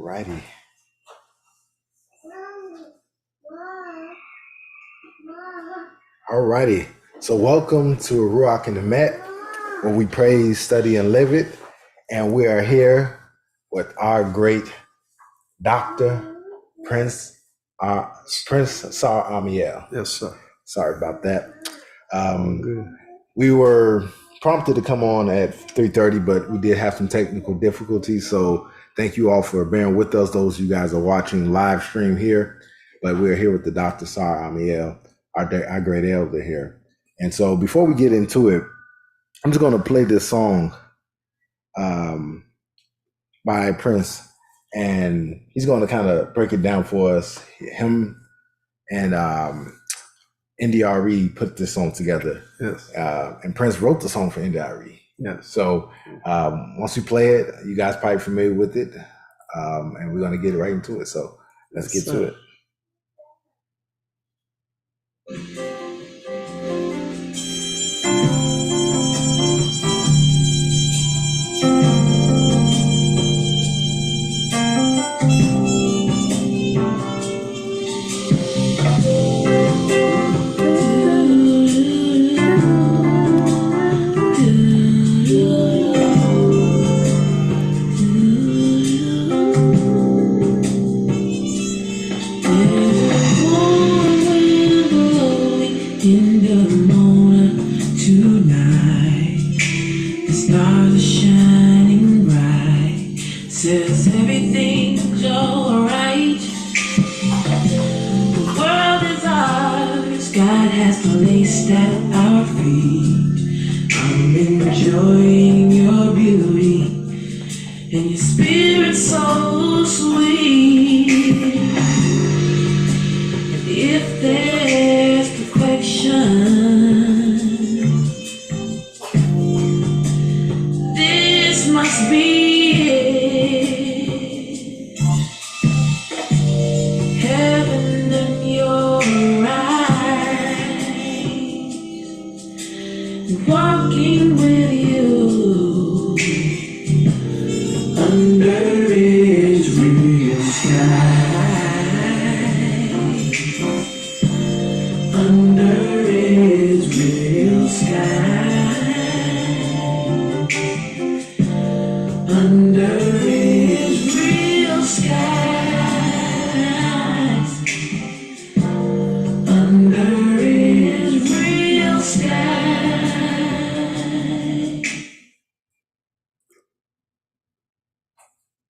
Alrighty. Alrighty. So welcome to Ruach and the Met, where we praise, study, and live it. And we are here with our great Dr. Prince Sar Amiel. Yes, sir. Sorry about that. We were prompted to come on at 3:30, but we did have some technical difficulties. So thank you all for bearing with us. Those of you guys are watching live stream here, but we're here with the Dr. Sar Amiel, our great elder here. And so before we get into it, I'm just going to play this song by Prince, and he's going to kind of break it down for us. Him and NDRE put this song together. Yes. And Prince wrote the song for NDRE. Yes. So once we play it, you guys probably familiar with it, and we're going to get right into it. So let's get to it.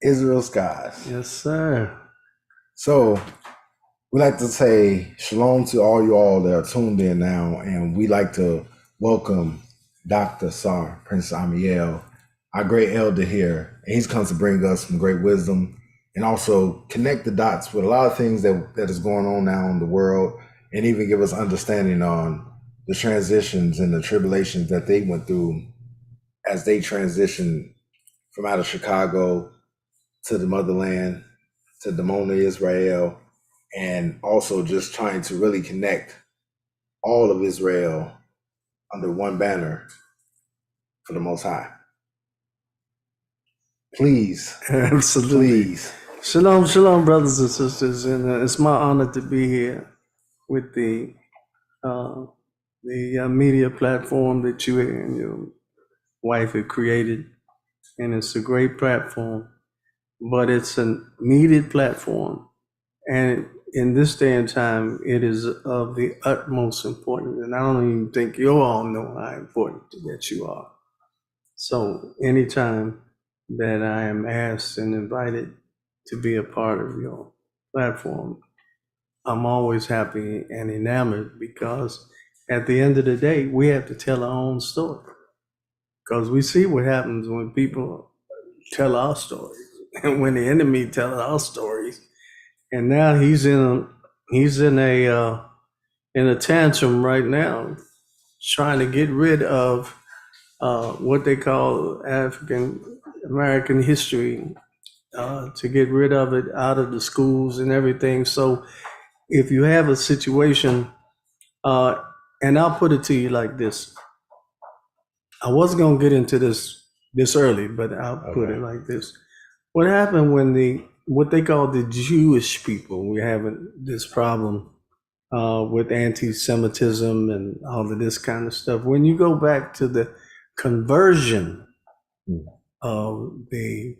Israel skies. Yes, sir. So we like to say shalom to all you all that are tuned in now, and we like to welcome Dr. Sar, Prince Amiel, our great elder here. And he's come to bring us some great wisdom and also connect the dots with a lot of things that is going on now in the world, and even give us understanding on the transitions and the tribulations that they went through as they transitioned from out of Chicago to the motherland, to Dimona, Israel, and also just trying to really connect all of Israel under one banner for the Most High. Please. Absolutely. Please. Shalom, shalom, brothers and sisters. And it's my honor to be here with the media platform that you and your wife have created. And it's a great platform, but it's a needed platform. And in this day and time, it is of the utmost importance. And I don't even think you all know how important that you are. So anytime that I am asked and invited to be a part of your platform, I'm always happy and enamored, because at the end of the day, we have to tell our own story. Because we see what happens when people tell our stories, and when the enemy tells our stories. And now he's in a tantrum right now, trying to get rid of what they call African American history, to get rid of it out of the schools and everything. So if you have a situation, and I'll put it to you like this. I wasn't going to get into this early, but I'll put it like this. What happened when the what they call the Jewish people. We're having this problem with anti-Semitism and all of this kind of stuff. When you go back to the conversion Mm. of the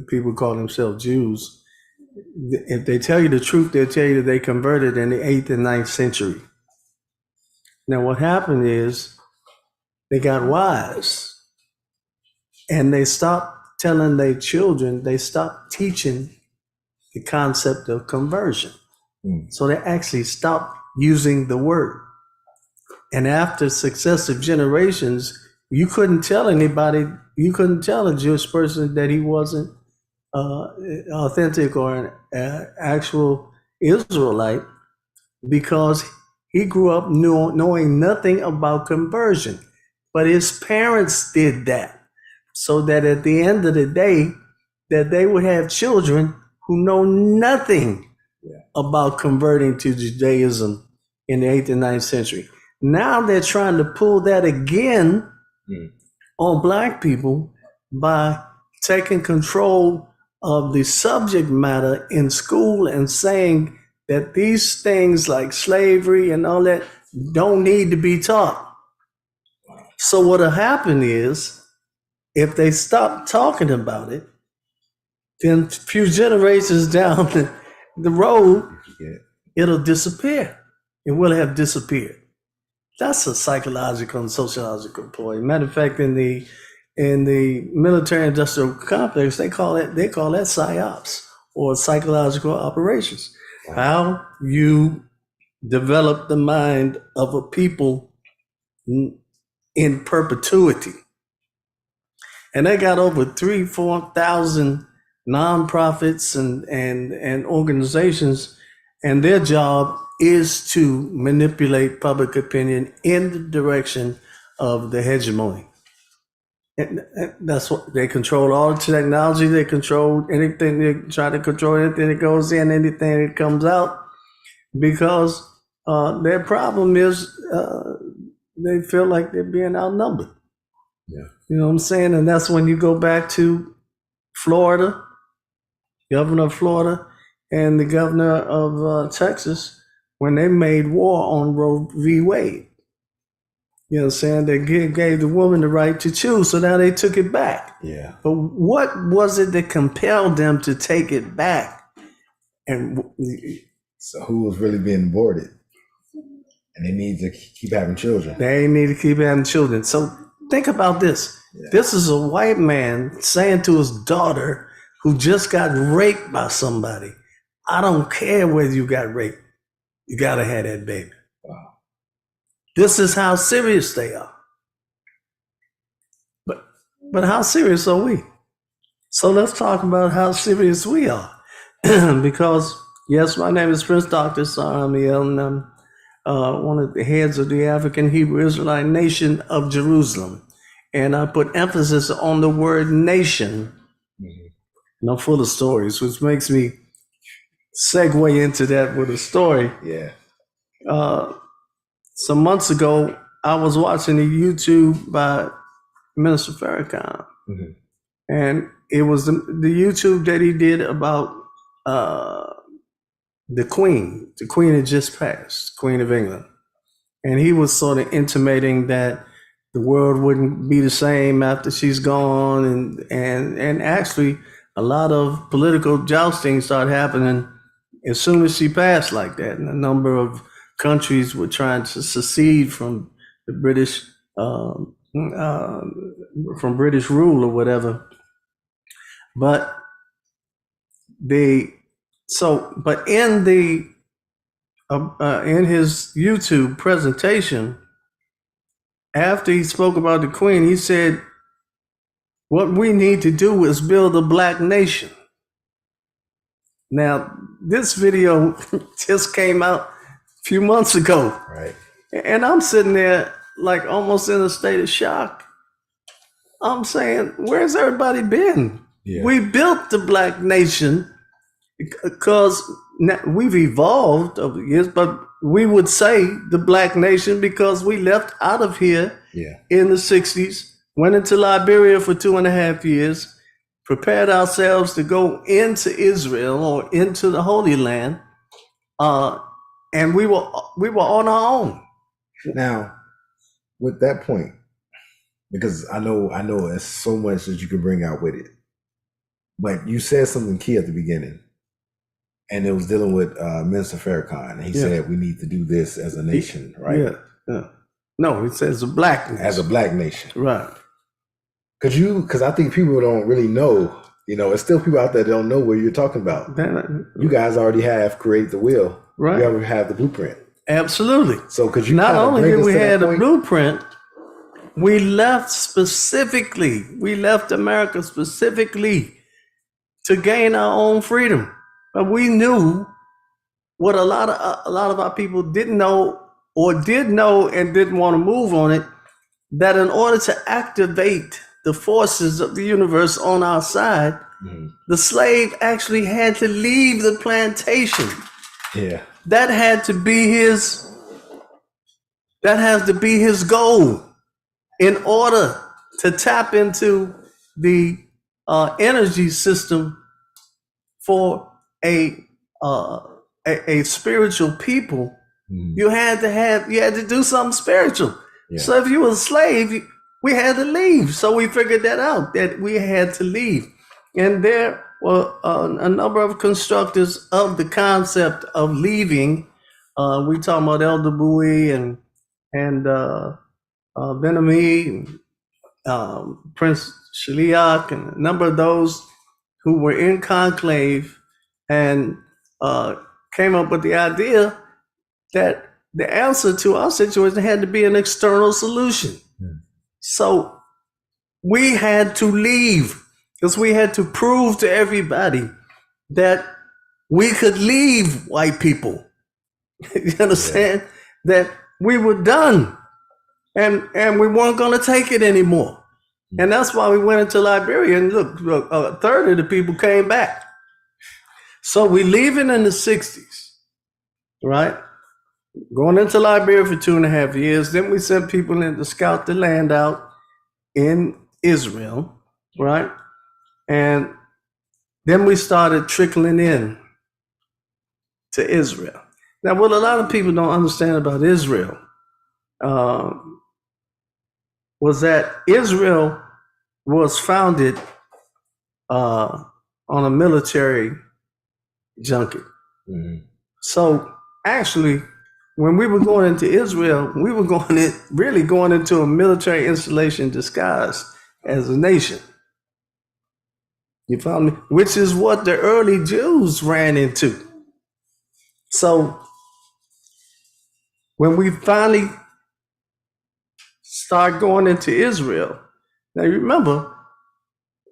people call themselves Jews, if they tell you the truth, they'll tell you they converted in the 8th and 9th century. Now, what happened is they got wise and they stopped telling their children, they stopped teaching the concept of conversion. Mm. So they actually stopped using the word. And after successive generations, you couldn't tell anybody, you couldn't tell a Jewish person that he wasn't authentic or an actual Israelite, because he grew up knowing nothing about conversion. But his parents did that, so that at the end of the day, that they would have children who know nothing about converting to Judaism in the 8th and 9th century. Now they're trying to pull that again on Black people by taking control of the subject matter in school and saying that these things like slavery and all that don't need to be taught. So what'll happen is, if they stop talking about it, then a few generations down the road, it'll disappear. It will have disappeared. That's a psychological and sociological ploy. Matter of fact, in the military-industrial complex, they call that psyops, or psychological operations. Wow. How you develop the mind of a people in perpetuity. And they got over 3,000-4,000 nonprofits and organizations, and their job is to manipulate public opinion in the direction of the hegemony. And that's what they control. All the technology, they control anything. They try to control anything that goes in, anything that comes out, because their problem is they feel like they're being outnumbered. Yeah. You know what I'm saying? And that's when you go back to Florida, governor of Florida, and the governor of Texas, when they made war on Roe v. Wade. You know what I'm saying? They gave the woman the right to choose, so now they took it back. Yeah. But what was it that compelled them to take it back? And so who was really being aborted? And they need to keep having children. They need to keep having children. So think about this. Yeah. This is a white man saying to his daughter, who just got raped by somebody, I don't care whether you got raped. You got to have that baby. Wow. This is how serious they are. But how serious are we? So let's talk about how serious we are. Because, yes, my name is Prince Dr. Amiel, and I'm one of the heads of the African Hebrew Israelite Nation of Jerusalem. And I put emphasis on the word nation. Mm-hmm. And I'm full of stories, which makes me segue into that with a story. Yeah. Some months ago, I was watching a YouTube by Minister Farrakhan. Mm-hmm. And it was the YouTube that he did about the Queen. The Queen had just passed, Queen of England. And he was sort of intimating that the world wouldn't be the same after she's gone. And actually, a lot of political jousting started happening as soon as she passed like that. And a number of countries were trying to secede from the British, from British rule or whatever. But in his YouTube presentation, after he spoke about the Queen, he said, what we need to do is build a Black nation. Now, this video just came out a few months ago. Right. And I'm sitting there like almost in a state of shock. I'm saying, where's everybody been? Yeah. We built the Black nation because we've evolved over the years, but we would say the Black nation because we left out of here in the 60s, went into Liberia for 2.5 years, prepared ourselves to go into Israel or into the Holy Land, and we were on our own. Now, with that point, because I know there's so much that you can bring out with it, but you said something key at the beginning, and it was dealing with Minister Farrakhan, and he said we need to do this as a nation, right? Yeah. No, he says a black nation. As a black nation, right? Because I think people don't really know. It's still people out there that don't know what you're talking about. You guys already have created the will. Right. You already have the blueprint. Absolutely. So could you not only did we have the point? Blueprint, we left America specifically to gain our own freedom. But we knew what a lot of our people didn't know, or did know and didn't want to move on it, that in order to activate the forces of the universe on our side, the slave actually had to leave the plantation. Yeah. That had to be his goal in order to tap into the energy system for a spiritual people. You had to do something spiritual. Yeah. So if you were a slave, we had to leave. So we figured that out, that we had to leave. And there were a number of constructors of the concept of leaving. We talking about Elder Bowie and Ben-Ami, Prince Shiliak, and a number of those who were in conclave and came up with the idea that the answer to our situation had to be an external solution. So we had to leave, because we had to prove to everybody that we could leave white people. You understand? That we were done, and we weren't going to take it anymore. And that's why we went into Liberia, and look, a third of the people came back. So we leaving in the 60s, right? Going into Liberia for 2.5 years. Then we sent people in to scout the land out in Israel, right? And then we started trickling in to Israel. Now, what a lot of people don't understand about Israel was that Israel was founded on a military junket. So actually, when we were going into Israel, we were going into a military installation disguised as a nation. You follow me? Which is what the early Jews ran into. So when we finally start going into Israel, now you remember,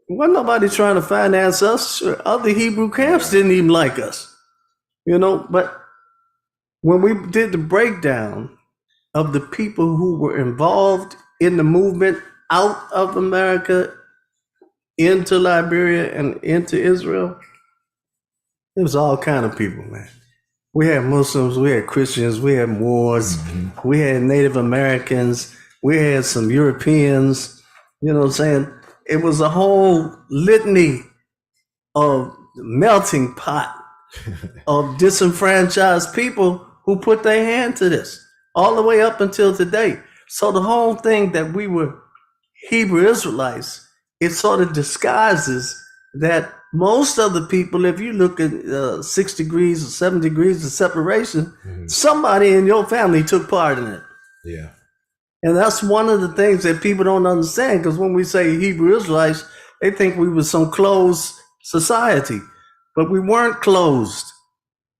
wasn't nobody trying to finance us. Other Hebrew camps didn't even like us, but when we did the breakdown of the people who were involved in the movement out of America into Liberia and into Israel, it was all kind of people, man. We had Muslims, we had Christians, we had Moors, we had Native Americans, we had some Europeans, you know what I'm saying? It was a whole litany of melting pot of disenfranchised people who put their hand to this, all the way up until today. So the whole thing that we were Hebrew Israelites, it sort of disguises that most of the people, if you look at 6 degrees or 7 degrees of separation, somebody in your family took part in it. Yeah. And that's one of the things that people don't understand, because when we say Hebrew Israelites, they think we were some closed society, but we weren't closed.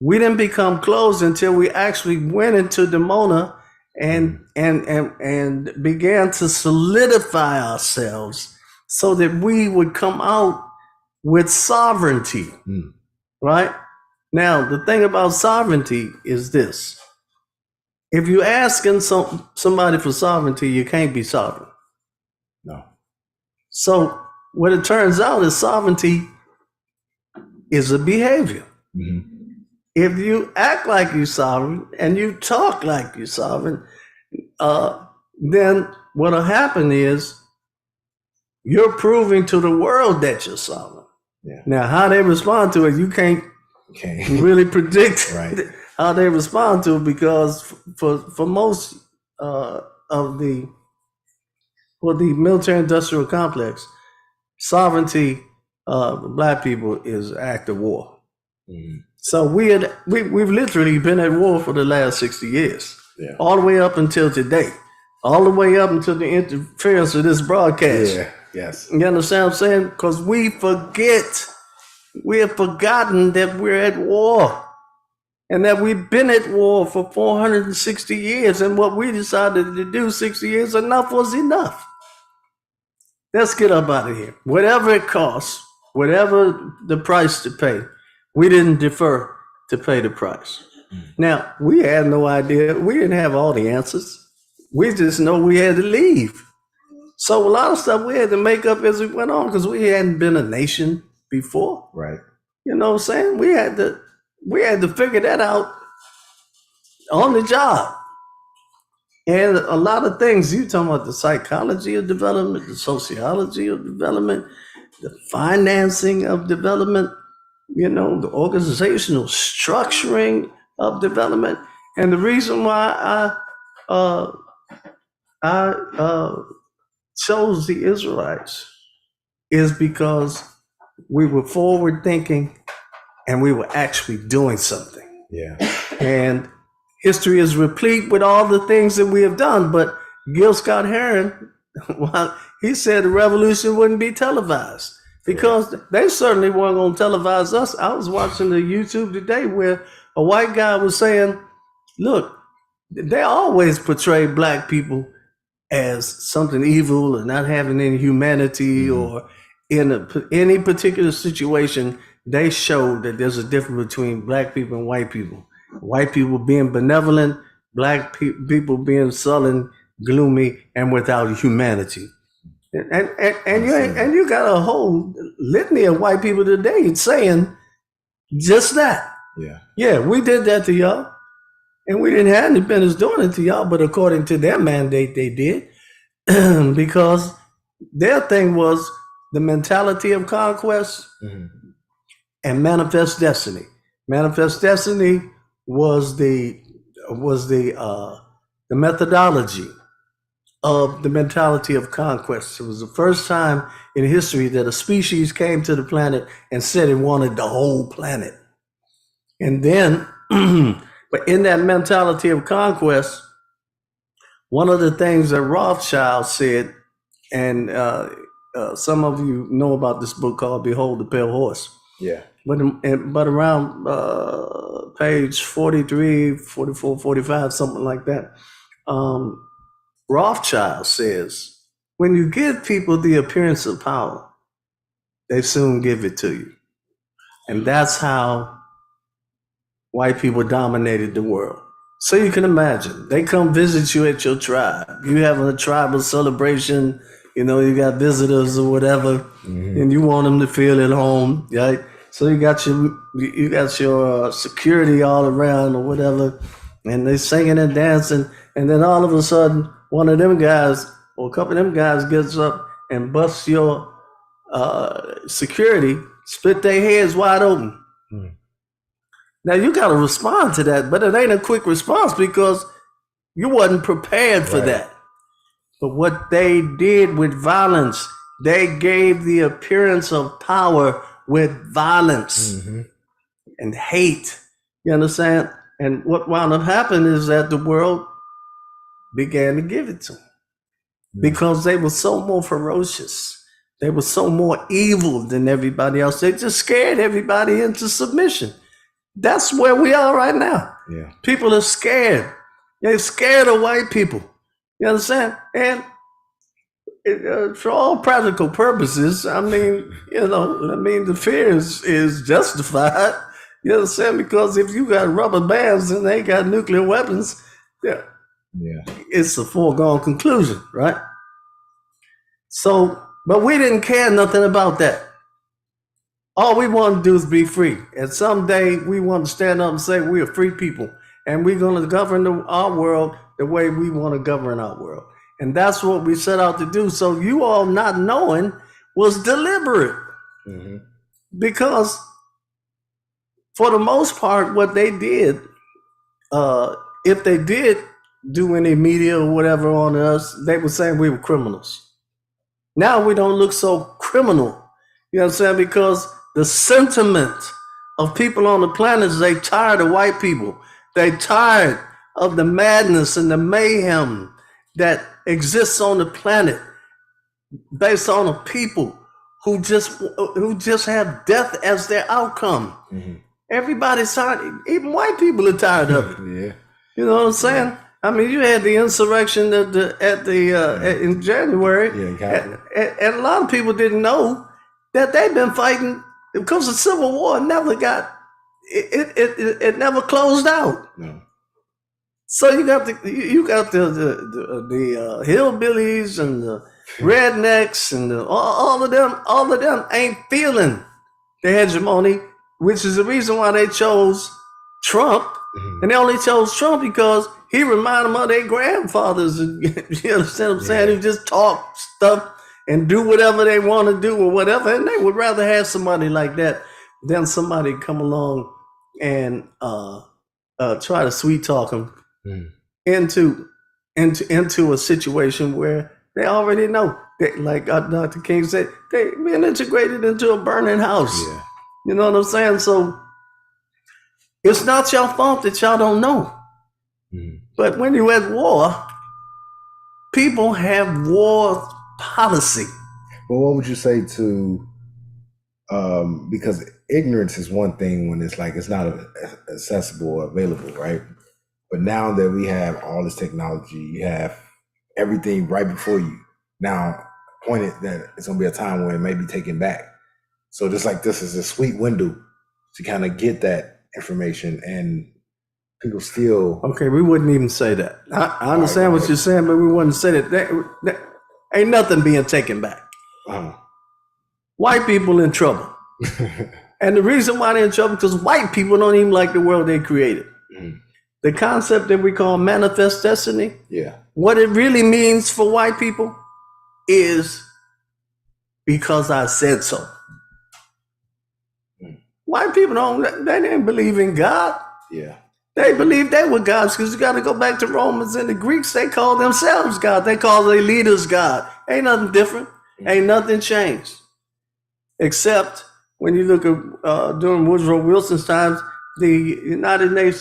We didn't become closed until we actually went into Dimona and began to solidify ourselves so that we would come out with sovereignty, right? Now, the thing about sovereignty is this. If you're asking somebody for sovereignty, you can't be sovereign. No. So what it turns out is sovereignty is a behavior. If you act like you're sovereign and you talk like you're sovereign, then what'll happen is You're proving to the world that you're sovereign. Yeah. Now, how they respond to it, you can't Okay. really predict Right. how they respond to it, because for most of the military industrial complex, sovereignty of black people is an act of war. Mhm. So we've literally been at war for the last 60 years, Yeah. all the way up until today, all the way up until the interference of this broadcast. Yeah. Yes. You understand what I'm saying? Because we have forgotten that we're at war, and that we've been at war for 460 years, and what we decided to do 60 years, enough was enough. Let's get up out of here. Whatever it costs, whatever the price to pay, we didn't defer to pay the price. Now, we had no idea. We didn't have all the answers. We just know we had to leave. So a lot of stuff we had to make up as we went on, because we hadn't been a nation before. Right. You know what I'm saying? We had to figure that out on the job. And a lot of things, you talking about the psychology of development, the sociology of development, the financing of development, the organizational structuring of development. And the reason why I chose the Israelites is because we were forward thinking and we were actually doing something. Yeah. And history is replete with all the things that we have done. But Gil Scott Heron, well, he said the revolution wouldn't be televised, because they certainly weren't going to televise us. I was watching the YouTube today where a white guy was saying, look, they always portray black people as something evil and not having any humanity, or in any particular situation, they show that there's a difference between black people and white people. White people being benevolent, black people being sullen, gloomy, and without humanity. And you got a whole litany of white people today saying just that. Yeah. Yeah, we did that to y'all, and we didn't have any business doing it to y'all, but according to their mandate, they did. Because their thing was the mentality of conquest and manifest destiny. Manifest destiny was the methodology of the mentality of conquest. It was the first time in history that a species came to the planet and said it wanted the whole planet. And then, but in that mentality of conquest, one of the things that Rothschild said, and some of you know about this book called Behold the Pale Horse. Yeah. But around page 43, 44, 45, something like that, Rothschild says, when you give people the appearance of power, they soon give it to you. And that's how white people dominated the world. So you can imagine, they come visit you at your tribe. You having a tribal celebration, you got visitors or whatever, and you want them to feel at home, right? So you got your security all around or whatever, and they singing and dancing, and then all of a sudden, one of them guys or a couple of them guys gets up and busts your security, split their heads wide open. Now you got to respond to that, but it ain't a quick response because you wasn't prepared for that. But what they did with violence, they gave the appearance of power with violence and hate. You understand? And what wound up happening is that the world began to give it to them because they were so more ferocious. They were so more evil than everybody else. They just scared everybody into submission. That's where we are right now. Yeah. People are scared. They're scared of white people. You understand? And for all practical purposes, the fear is justified. You understand? Because if you got rubber bands and they got nuclear weapons, it's a foregone conclusion, right? So, but we didn't care nothing about that. All we want to do is be free. And someday we want to stand up and say we're free people. And we're going to govern our world the way we want to govern our world. And that's what we set out to do. So you all not knowing was deliberate. Mm-hmm. Because for the most part, what they did, if they did do any media or whatever on us, they were saying we were criminals. Now we don't look so criminal. You know what I'm saying? Because the sentiment of people on the planet is they tired of white people. They tired of the madness and the mayhem that exists on the planet based on a people who just have death as their outcome. Mm-hmm. Everybody's tired. Even white people are tired of it. Yeah. You know what I'm saying? Yeah. I mean, you had the insurrection in January, and a lot of people didn't know that they've been fighting because the Civil War never got it never closed out. No. So you got the hillbillies and the rednecks and all of them ain't feeling the hegemony, which is the reason why they chose Trump. Mm-hmm. And they only chose Trump because he reminded them of their grandfathers. You understand what I'm saying? Who just talk stuff and do whatever they want to do or whatever. And they would rather have somebody like that than somebody come along and try to sweet talk them into a situation where they already know. Like Dr. King said, they've been integrated into a burning house. Yeah. You know what I'm saying? So it's not your fault that y'all don't know. Mm-hmm. But when you're at war, people have war policy. Well, what would you say to, because ignorance is one thing when it's like it's not accessible or available, right? But now that we have all this technology, you have everything right before you. Now, pointed that it's going to be a time when it may be taken back. So just like this is a sweet window to kind of get that information, and people still... Okay, we wouldn't even say that. I understand what you're saying, but we wouldn't say that. That ain't nothing being taken back. Uh-huh. White people in trouble. And the reason why they're in trouble, because white people don't even like the world they created. Mm-hmm. The concept that we call manifest destiny, what it really means for white people is because I said so. White people they didn't believe in God. Yeah. They believed they were gods, because you got to go back to Romans and the Greeks. They called themselves God. They called their leaders God. Ain't nothing different. Mm-hmm. Ain't nothing changed. Except when you look at during Woodrow Wilson's times, the United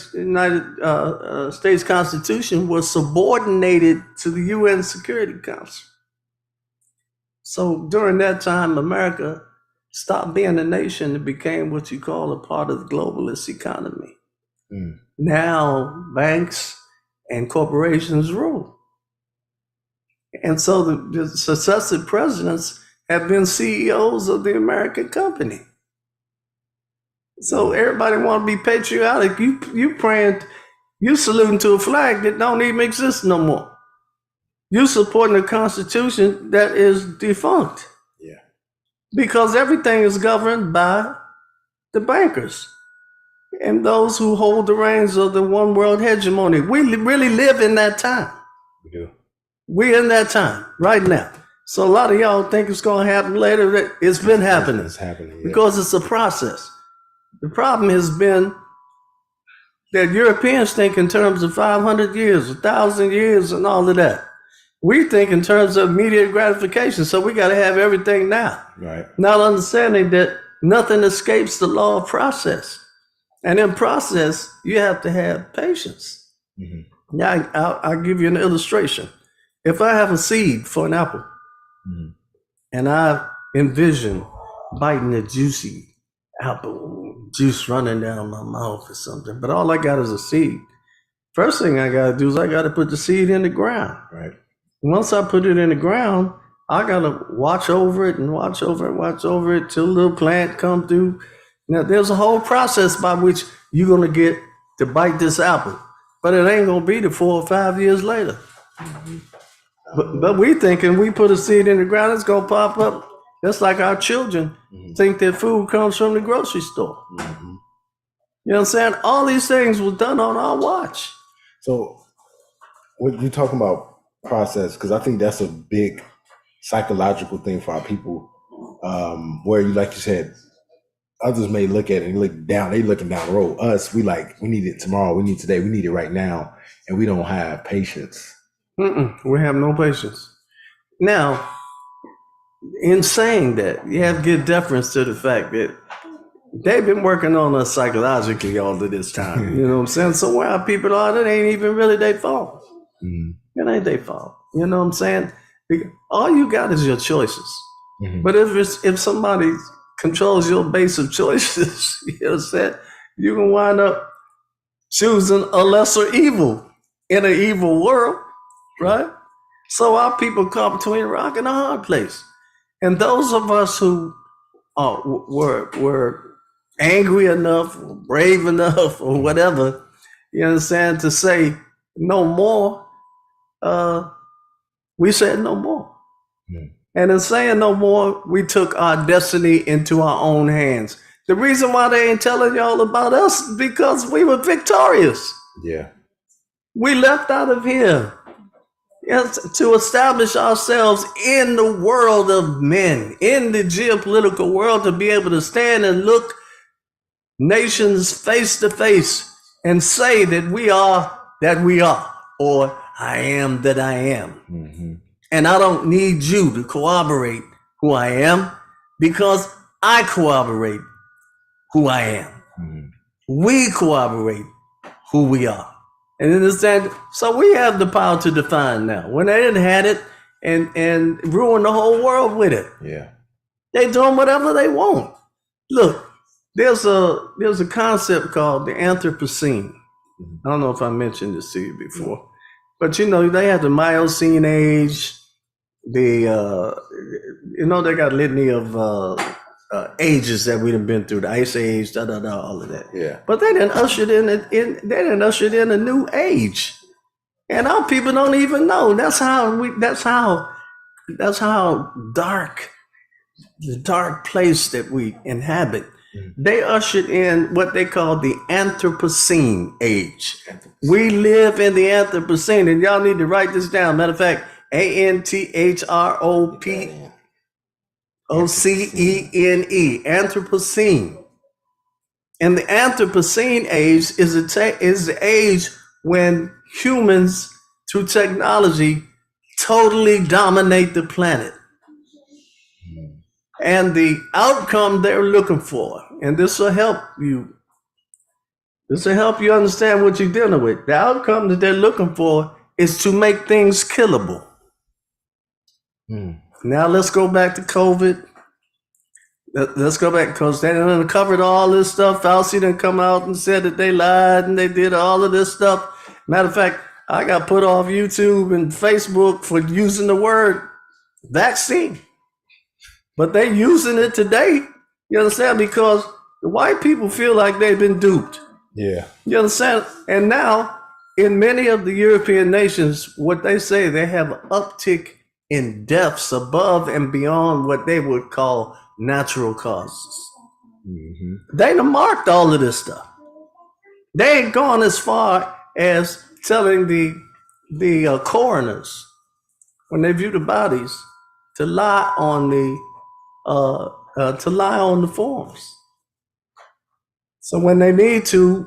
States Constitution was subordinated to the UN Security Council. So during that time, America stopped being a nation and became what you call a part of the globalist economy. Mm. Now banks and corporations rule. And so the successive presidents have been CEOs of the American company. So everybody want to be patriotic. You praying, you saluting to a flag that don't even exist no more. You supporting a constitution that is defunct. Yeah. Because everything is governed by the bankers and those who hold the reins of the one world hegemony. We really live in that time. We do. We're in that time right now. So a lot of y'all think it's going to happen later. It's been happening. It's happening. Yeah. Because it's a process. The problem has been that Europeans think in terms of 500 years, 1,000 years, and all of that. We think in terms of immediate gratification, so we got to have everything now. Right. Not understanding that nothing escapes the law of process. And in process, you have to have patience. Mm-hmm. Now, I'll give you an illustration. If I have a seed for an apple, mm-hmm. and I envision biting a juicy apple, juice running down my mouth or something, but all I got is a seed. First thing I got to do is I got to put the seed in the ground. Right. Once I put it in the ground, I got to watch over it till a little plant come through. Now, there's a whole process by which you're going to get to bite this apple, but it ain't going to be the 4 or 5 years later. Mm-hmm. But we thinking we put a seed in the ground, it's going to pop up. That's like our children think that food comes from the grocery store. Mm-hmm. You know what I'm saying? All these things were done on our watch. So what you're talking about process, because I think that's a big psychological thing for our people, where you, like you said, others may look at it and look down. They looking down the road. Us, we need it tomorrow. We need today. We need it right now, and we don't have patience. We have no patience. Now, in saying that, you have to give deference to the fact that they've been working on us psychologically all of this time. You know what I'm saying? So where our people are, that ain't even really their fault. It ain't their fault. You know what I'm saying? All you got is your choices. But if somebody controls your base of choices, you know what I'm saying? You can wind up choosing a lesser evil in an evil world, right? So our people caught between a rock and a hard place. And those of us who were angry enough, or brave enough, or whatever, you understand, to say no more, we said no more. And in saying no more, we took our destiny into our own hands. The reason why they ain't telling y'all about us is because we were victorious. Yeah. We left out of here, yes, to establish ourselves in the world of men, in the geopolitical world, to be able to stand and look nations face to face and say that we are, or I am that I am. And I don't need you to corroborate who I am, because I corroborate who I am. We corroborate who we are. And understand, so we have the power to define now. When they didn't have it and ruin the whole world with it. Yeah. They doing whatever they want. Look, there's a concept called the Anthropocene. I don't know if I mentioned this to you before, but you know, they have the Miocene age, they got a litany of ages that we done been through, the Ice Age, all of that. Yeah. But they didn't usher in a new age, and our people don't even know. That's how dark, the dark place that we inhabit. They ushered in what they call the Anthropocene age. We live in the Anthropocene, and y'all need to write this down. Matter of fact, ANTHROPOCENE, Anthropocene. And the Anthropocene age is the age when humans, through technology, totally dominate the planet. And the outcome they're looking for, and this will help you. This will help you understand what you're dealing with. The outcome that they're looking for is to make things killable. Now let's go back to COVID. Let's go back, because they done uncovered all this stuff. Fauci done come out and said that they lied and they did all of this stuff. Matter of fact, I got put off YouTube and Facebook for using the word vaccine. But they using it today, you understand, because the white people feel like they've been duped. Yeah. You understand? And now, in many of the European nations, what they say, they have an uptick in deaths above and beyond what they would call natural causes. They done marked all of this stuff. They ain't gone as far as telling the coroners, when they view the bodies, to lie on the forms. So when they need an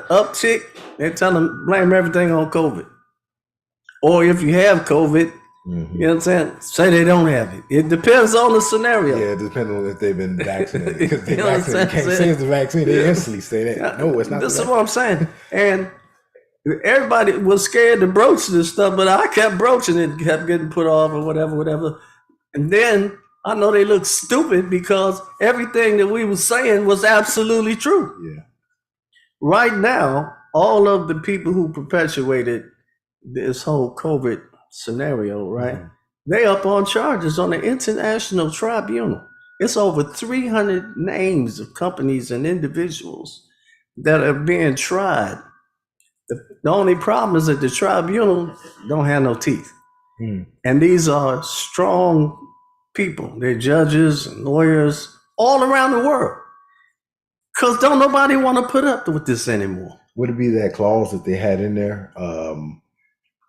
uptick, they tell them blame everything on COVID. Or if you have COVID, you know what I'm saying, say they don't have it. It depends on the scenario. Yeah, it depends on if they've been vaccinated. Because they can't say it's the vaccine. They instantly say that. No, it's not. This is what I'm saying. And everybody was scared to broach this stuff, but I kept broaching it, kept getting put off or whatever. And then I know they look stupid because everything that we were saying was absolutely true. Yeah. Right now, all of the people who perpetuated this whole COVID scenario, right? They up on charges on the international tribunal. It's over 300 names of companies and individuals that are being tried. The only problem is that the tribunal don't have no teeth. And these are strong people. They're judges and lawyers all around the world. Because don't nobody want to put up with this anymore. Would it be that clause that they had in there?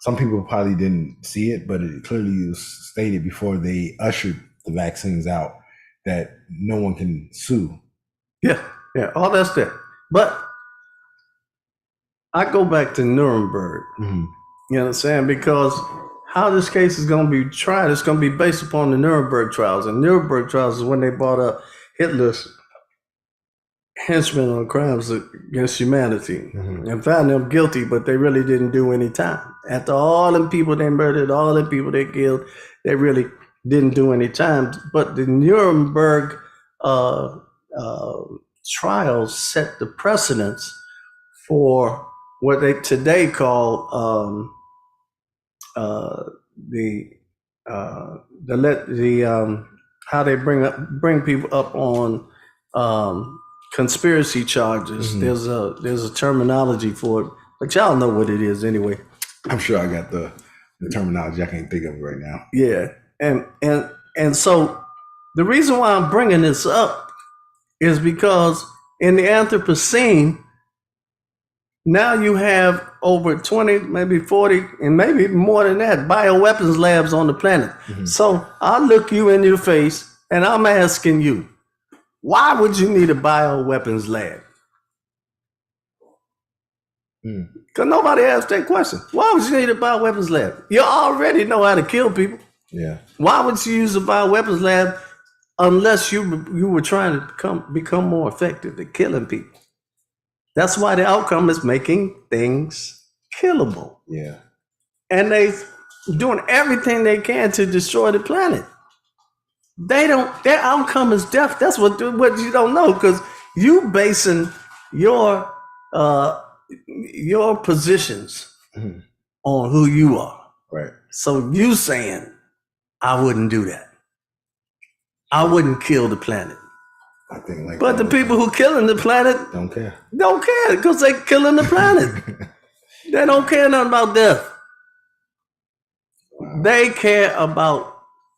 some people probably didn't see it, but it clearly was stated before they ushered the vaccines out that no one can sue. Yeah, all that's there. But I go back to Nuremberg. Mm-hmm. You know what I'm saying? Because how this case is going to be tried, it's going to be based upon the Nuremberg trials. And Nuremberg trials is when they brought up Hitler's henchmen on crimes against humanity and found them guilty, but they really didn't do any time. After all the people they murdered, all the people they killed, they really didn't do any time. But the Nuremberg trials set the precedence for what they today call how they bring people up on conspiracy charges. There's a terminology for it, but y'all know what it is anyway. I'm sure I got the terminology. I can't think of it right now. Yeah, and so the reason why I'm bringing this up is because in the Anthropocene, now you have over 20, maybe 40, and maybe more than that, bioweapons labs on the planet. So I'll look you in your face and I'm asking you, why would you need a bioweapons lab? Because nobody asked that question. Why would you need a bioweapons lab? You already know how to kill people. Yeah. Why would you use a bioweapons lab unless you were trying to become more effective at killing people? That's why the outcome is making things killable. Yeah. And they doing everything they can to destroy the planet. Their outcome is death. That's what you don't know, because you basing your positions on who you are. Right. So you saying, I wouldn't do that. I wouldn't kill the planet. I think like but the people who killing the planet don't care because they killing the planet. They don't care nothing about death. Wow. They care about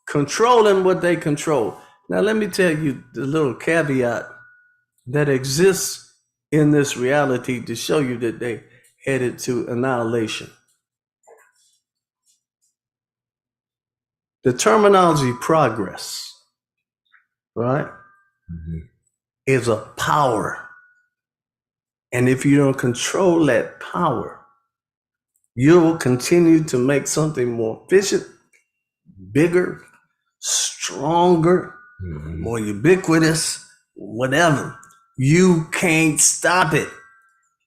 controlling what they control. Now let me tell you the little caveat that exists in this reality to show you that they headed to annihilation. The terminology progress, right? Is a power. And if you don't control that power, you will continue to make something more efficient, bigger, stronger, more ubiquitous, whatever. You can't stop it.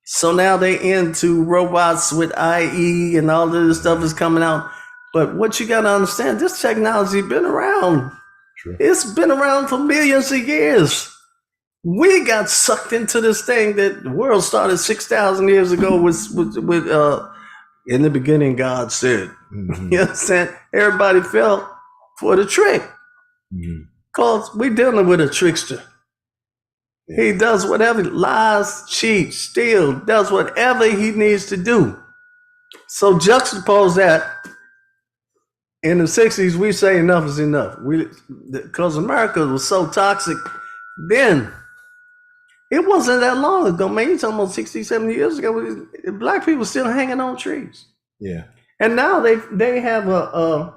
So now they into robots with IE and all of this stuff is coming out. But what you got to understand, this technology been around. True. It's been around for millions of years. We got sucked into this thing that the world started 6,000 years ago with in the beginning, God said. You know what I'm saying? Everybody fell for the trick. Because we're dealing with a trickster. Yeah. He does whatever, lies, cheats, steals, does whatever he needs to do. So juxtapose that. In the 60s, we say enough is enough. Because America was so toxic then. It wasn't that long ago, man. You're talking about 60, 70 years ago. Black people still hanging on trees. Yeah. And now they have a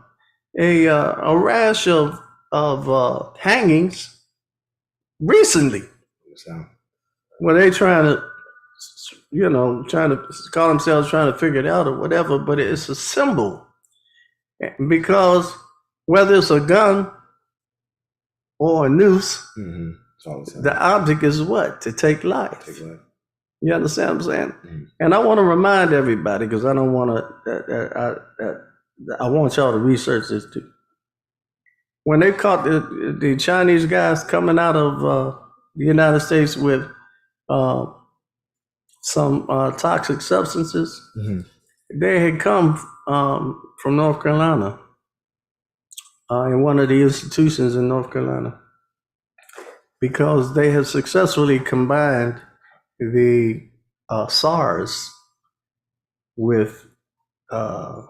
rash of hangings recently. Where they trying to call themselves trying to figure it out or whatever, but it's a symbol. Because whether it's a gun or a noose, the object is what? To take life. You understand what I'm saying? And I want to remind everybody, because I don't want to, I want y'all to research this too. When they caught the Chinese guys coming out of the United States with some toxic substances, they had come from North Carolina, in one of the institutions in North Carolina, because they have successfully combined the SARS with the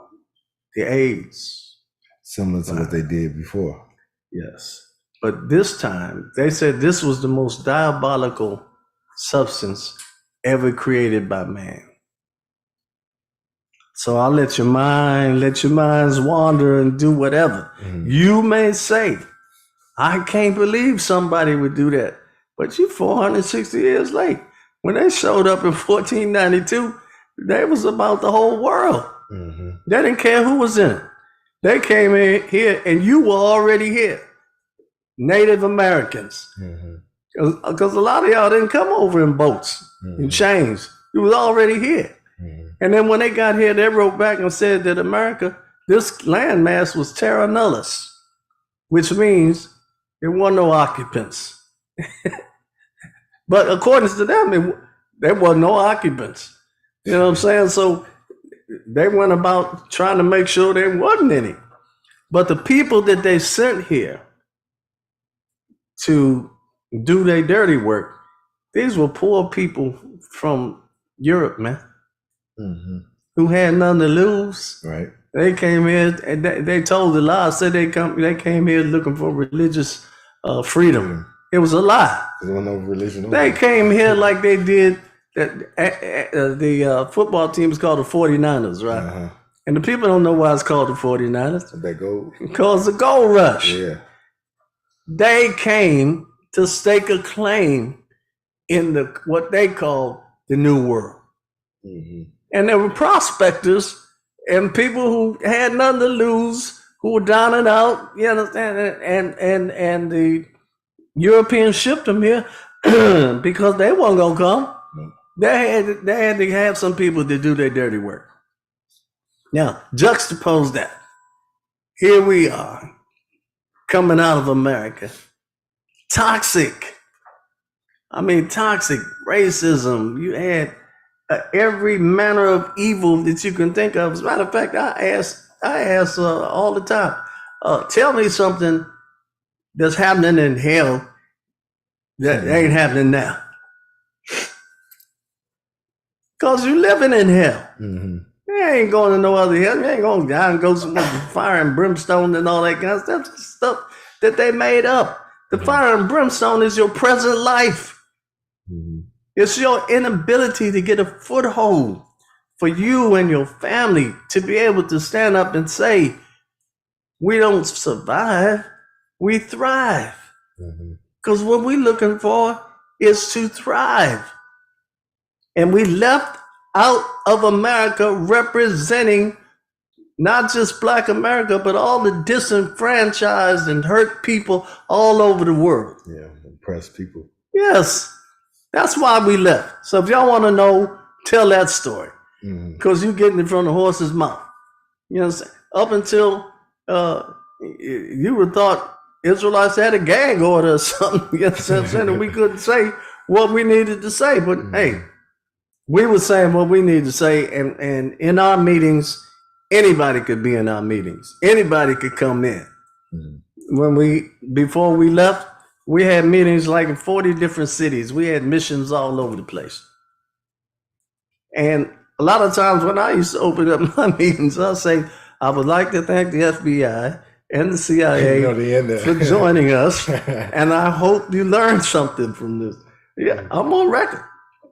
AIDS. Similar to what they did before. Yes. But this time, they said this was the most diabolical substance ever created by man. So I'll let your minds wander and do whatever. You may say, I can't believe somebody would do that. But you 460 years late. When they showed up in 1492, they was about the whole world. They didn't care who was in it. They came in here and you were already here. Native Americans. Because a lot of y'all didn't come over in boats and chains. You was already here. And then when they got here, they wrote back and said that America, this landmass was terra nullius, which means there were no occupants. But according to them, there were no occupants. You know what I'm saying? So they went about trying to make sure there wasn't any. But the people that they sent here to do their dirty work, these were poor people from Europe, man, who had nothing to lose. Right. They came here and they told the lie. Said they came here looking for religious freedom. It was a lie. There was no religion. They came here like they did. The football team is called the 49ers, right? And the people don't know why it's called the 49ers. That gold. Because the gold rush. Yeah. They came to stake a claim in what they call the New World. And there were prospectors and people who had nothing to lose, who were down and out, you understand? And the Europeans shipped them here because they weren't gonna come. They had to have some people to do their dirty work. Now, juxtapose that. Here we are, coming out of America. Toxic. Toxic racism. You had every manner of evil that you can think of. As a matter of fact, I ask all the time, tell me something that's happening in hell that ain't happening now. Because you're living in hell. You ain't going to no other hell. You ain't going to die and go some fire and brimstone and all that kind of stuff. Just stuff that they made up. The fire and brimstone is your present life. It's your inability to get a foothold for you and your family to be able to stand up and say, we don't survive, we thrive. Because what we're looking for is to thrive. And we left out of America representing not just Black America, but all the disenfranchised and hurt people all over the world. Yeah, oppressed people. Yes, that's why we left. So if y'all want to know, tell that story. Because you're getting it from the horse's mouth. You know what I'm saying? Up until you would thought Israelites had a gag order or something. You know what I'm saying? And we couldn't say what we needed to say. But hey, we were saying what we needed to say. And in our meetings, anybody could be in our meetings. Anybody could come in. Before we left, we had meetings like in 40 different cities. We had missions all over the place. And a lot of times when I used to open up my meetings, I'll say, I would like to thank the FBI and the CIA for joining us. And I hope you learned something from this. Yeah, I'm on record.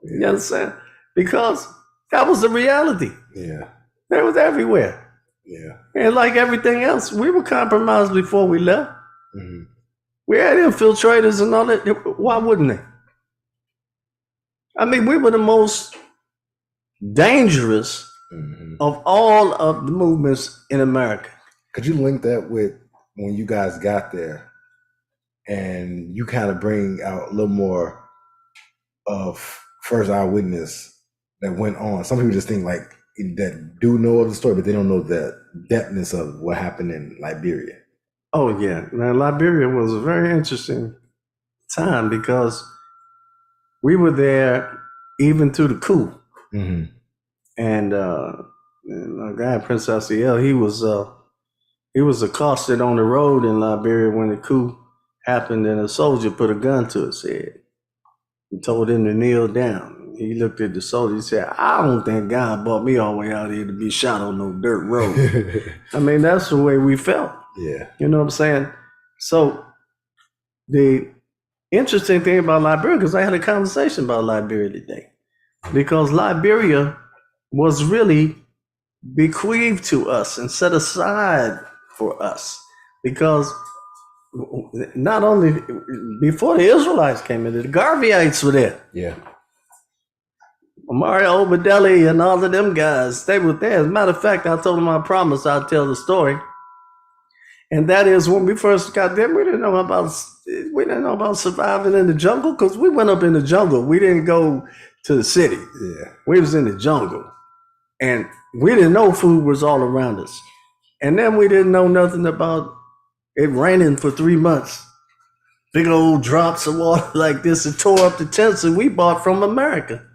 You understand? Because that was the reality. Yeah. They was everywhere. Yeah. And like everything else, we were compromised before we left. We had infiltrators and all that. Why wouldn't they? We were the most dangerous of all of the movements in America. Could you link that with when you guys got there and you kind of bring out a little more of first eyewitness that went on? Some people just think like that do know of the story, but they don't know the depthness of what happened in Liberia. Oh yeah, man, Liberia was a very interesting time because we were there even through the coup. And our guy Prince Amiel, he was accosted on the road in Liberia when the coup happened, and a soldier put a gun to his head. He told him to kneel down. He looked at the soldier. He said, "I don't think God brought me all the way out here to be shot on no dirt road." That's the way we felt. Yeah. You know what I'm saying? So the interesting thing about Liberia, because I had a conversation about Liberia today, because Liberia was really bequeathed to us and set aside for us. Because not only before the Israelites came in, the Garveyites were there. Yeah. Mario Obedelli and all of them guys, they were there. As a matter of fact, I told them I promised I'd tell the story. And that is when we first got there, we didn't know about surviving in the jungle because we went up in the jungle. We didn't go to the city. Yeah. We was in the jungle. And we didn't know food was all around us. And then we didn't know nothing about it raining for 3 months. Big old drops of water like this that tore up the tents that we bought from America.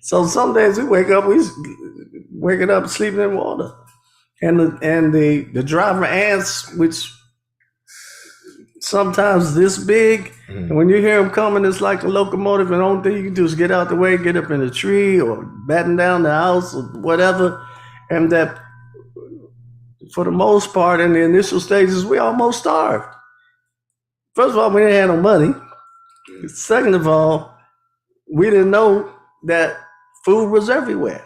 So some days we waking up sleeping in water. And the driver ants, which sometimes this big, and when you hear them coming, it's like a locomotive, and the only thing you can do is get out the way, get up in a tree or batten down the house or whatever. And that, for the most part, in the initial stages, we almost starved. First of all, we didn't have no money. Second of all, we didn't know that food was everywhere.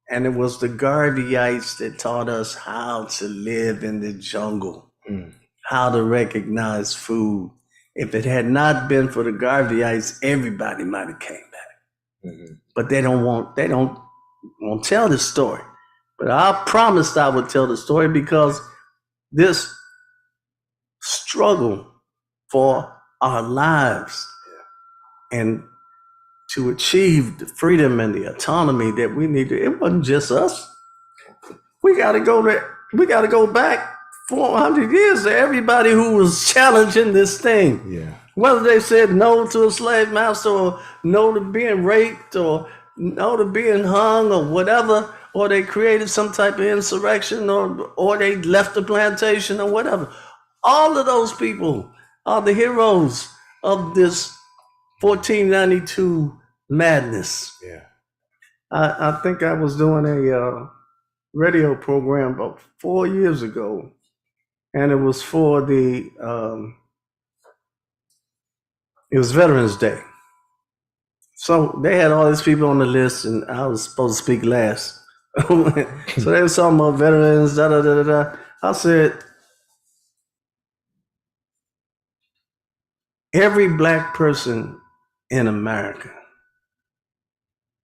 And it was the Garveyites that taught us how to live in the jungle, how to recognize food. If it had not been for the Garveyites, everybody might have came back. But they don't want to tell this story. But I promised I would tell the story because this struggle for our lives and to achieve the freedom and the autonomy that we needed, it wasn't just us. We got to go back 400 years to everybody who was challenging this thing. Yeah. Whether they said no to a slave master or no to being raped or no to being hung or whatever, or they created some type of insurrection or they left the plantation or whatever. All of those people are the heroes of this 1492 madness. Yeah. I think I was doing a radio program about 4 years ago, and it was for it was Veterans Day. So they had all these people on the list, and I was supposed to speak last. So they were talking about veterans, da da da da. I said, every black person in America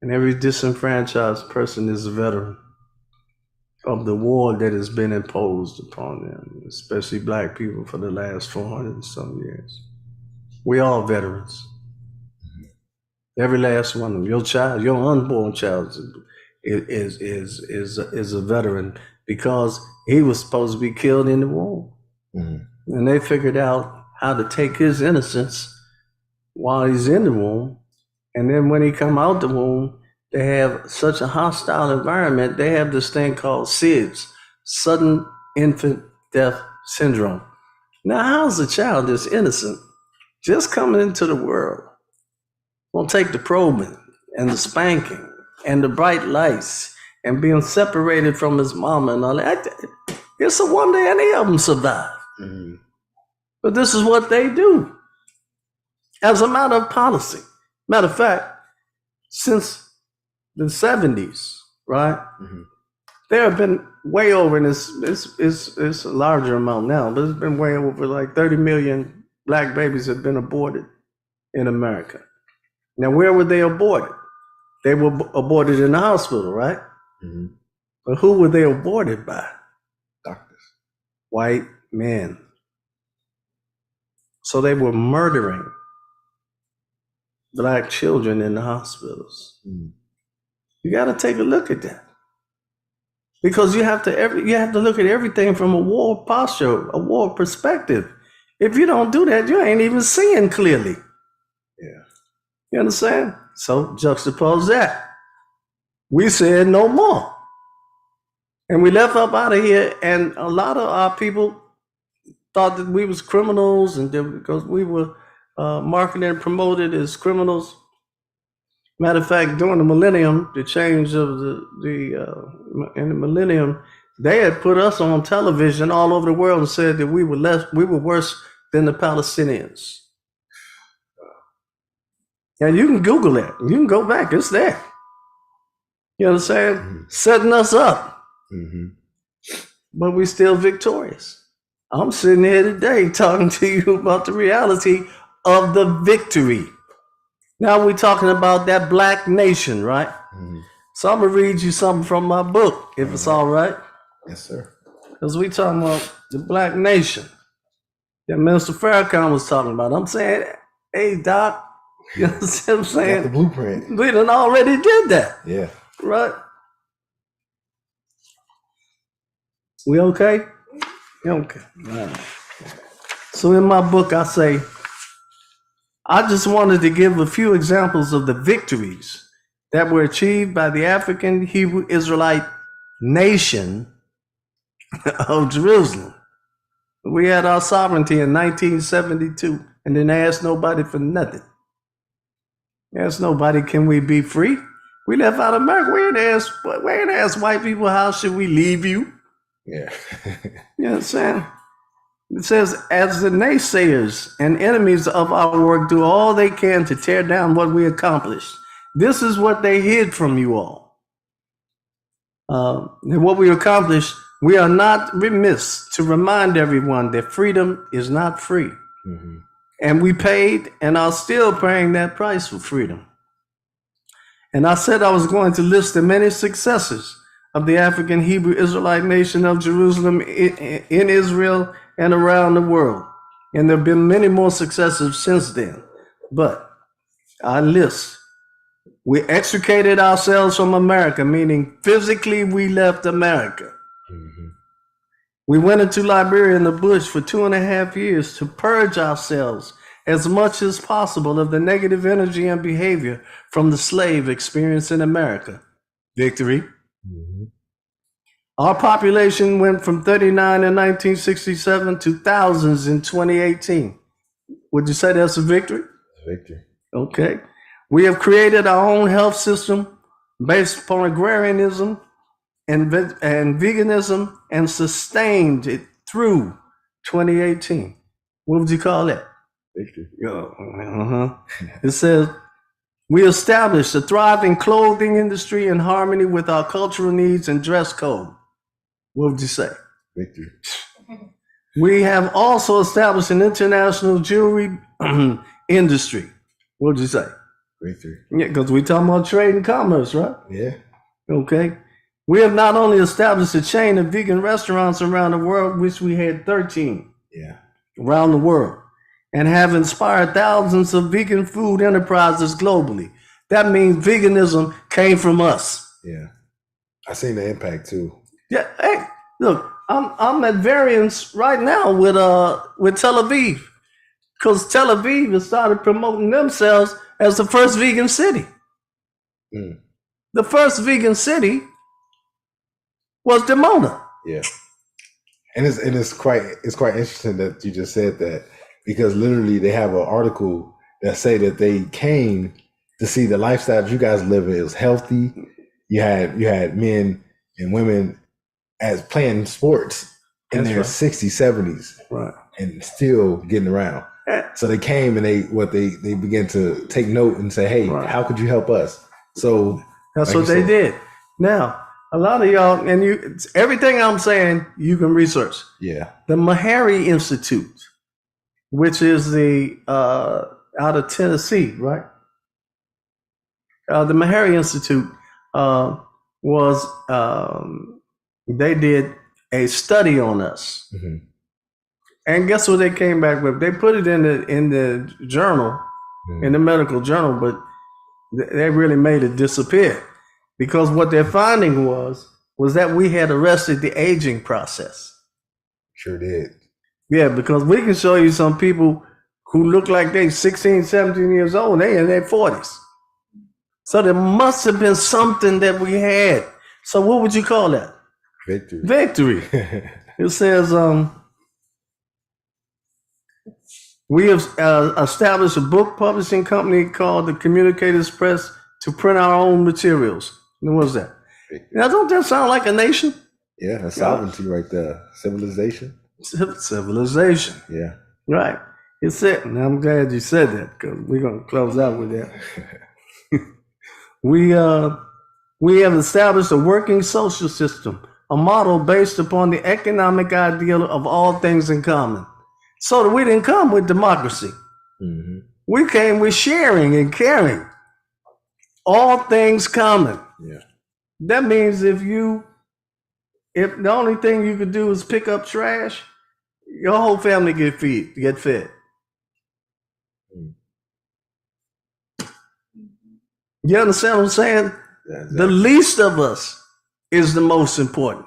and every disenfranchised person is a veteran of the war that has been imposed upon them, especially black people for the last 400 and some years. We all veterans. Every last one of them. Your child, your unborn child is a veteran because he was supposed to be killed in the war. And they figured out how to take his innocence while he's in the womb. And then when he come out the womb, they have such a hostile environment. They have this thing called SIDS, Sudden Infant Death Syndrome. Now, how's a child that's innocent just coming into the world will take the probing and the spanking and the bright lights and being separated from his mama and all that? It's a wonder any of them survive. But this is what they do as a matter of policy. Matter of fact, since the 70s, right? There have been way over, and it's a larger amount now, but it's been way over like 30 million black babies have been aborted in America. Now, where were they aborted? They were aborted in the hospital, right? But who were they aborted by? Doctors. White men. So they were murdering black children in the hospitals. You got to take a look at that, because you have to look at everything from a war posture, a war perspective. If you don't do that, you ain't even seeing clearly. Yeah. You understand? So juxtapose that. We said no more, and we left up out of here. And a lot of our people thought that we was criminals, and because we were marketed and promoted as criminals. Matter of fact, during the millennium, the change of in the millennium, they had put us on television all over the world and said that we were worse than the Palestinians. And you can Google that. You can go back. It's there. You understand? Setting us up. Mm-hmm. but we're still victorious. I'm sitting here today talking to you about the reality of the victory. Now we're talking about that black nation, right? Mm-hmm. So I'm gonna read you something from my book, if it's all right. Yes, sir. Because we talking about the black nation that Minister Farrakhan was talking about. I'm saying, hey, Doc, you know what I'm saying? Got the blueprint. We done already did that, Yeah. right? We okay? Okay. All right. So in my book, I say, I just wanted to give a few examples of the victories that were achieved by the African Hebrew Israelite nation of Jerusalem. We had our sovereignty in 1972 and didn't ask nobody for nothing. Ask nobody, can we be free? We left out America. We ain't asked white people, how should we leave you? Yeah. You know what I'm saying? It says, as the naysayers and enemies of our work do all they can to tear down what we accomplished, this is what they hid from you all. And what we accomplished, we are not remiss to remind everyone that freedom is not free. Mm-hmm. And we paid and are still paying that price for freedom. And I said I was going to list the many successes of the African Hebrew Israelite nation of Jerusalem in Israel and around the world. And there have been many more successes since then. But I list, we extricated ourselves from America, meaning physically we left America. Mm-hmm. We went into Liberia in the bush for 2.5 years to purge ourselves as much as possible of the negative energy and behavior from the slave experience in America. Victory. Mm-hmm. Our population went from 39 in 1967 to thousands in 2018. Would you say that's a victory? Victory. Okay. We have created our own health system based upon agrarianism and veganism and sustained it through 2018. What would you call that? Victory. It says, we established a thriving clothing industry in harmony with our cultural needs and dress code. What would you say? Victory. We have also established an international jewelry industry. What would you say? Victory. Yeah, because we're talking about trade and commerce, right? Yeah. Okay. We have not only established a chain of vegan restaurants around the world, which we had 13 Yeah. around the world, and have inspired thousands of vegan food enterprises globally. That means veganism came from us. Yeah. I seen the impact too. Yeah, hey, look, I'm at variance right now with Tel Aviv, because Tel Aviv has started promoting themselves as the first vegan city. Mm. The first vegan city was Dimona. Yeah. And it's quite interesting that you just said that, because literally they have an article that say that they came to see the lifestyle you guys live in. It was healthy. You had men and women as playing sports in their 60s, 70s, Right. and still getting around. So they came and they began to take note and say, hey, Right. how could you help us? So that's like what they did. Now, a lot of y'all, and everything I'm saying, you can research. Yeah. The Meharry Institute, which is the out of Tennessee, right? The Meharry Institute was they did a study on us, Mm-hmm. and guess what they came back with? They put it in the journal, Mm-hmm. in the medical journal, but they really made it disappear, because what their finding was that we had arrested the aging process. Sure did. Yeah, because we can show you some people who look like they 16, 17 years old, they in their 40s. So there must have been something that we had. So what would you call that? Victory. Victory. It says, we have established a book publishing company called the Communicators Press to print our own materials. And what was that? Victory. Now, don't that sound like a nation? Yeah, that's sovereignty right there. Civilization. Civilization. Yeah. Right. It said, and I'm glad you said that, because we're going to close out with that. We have established a working social system a model based upon the economic ideal of all things in common. So that we didn't come with democracy. Mm-hmm. We came with sharing and caring. All things common. Yeah. That means if the only thing you could do is pick up trash, your whole family get fed. Mm. You understand what I'm saying? Yeah, exactly. The least of us is the most important.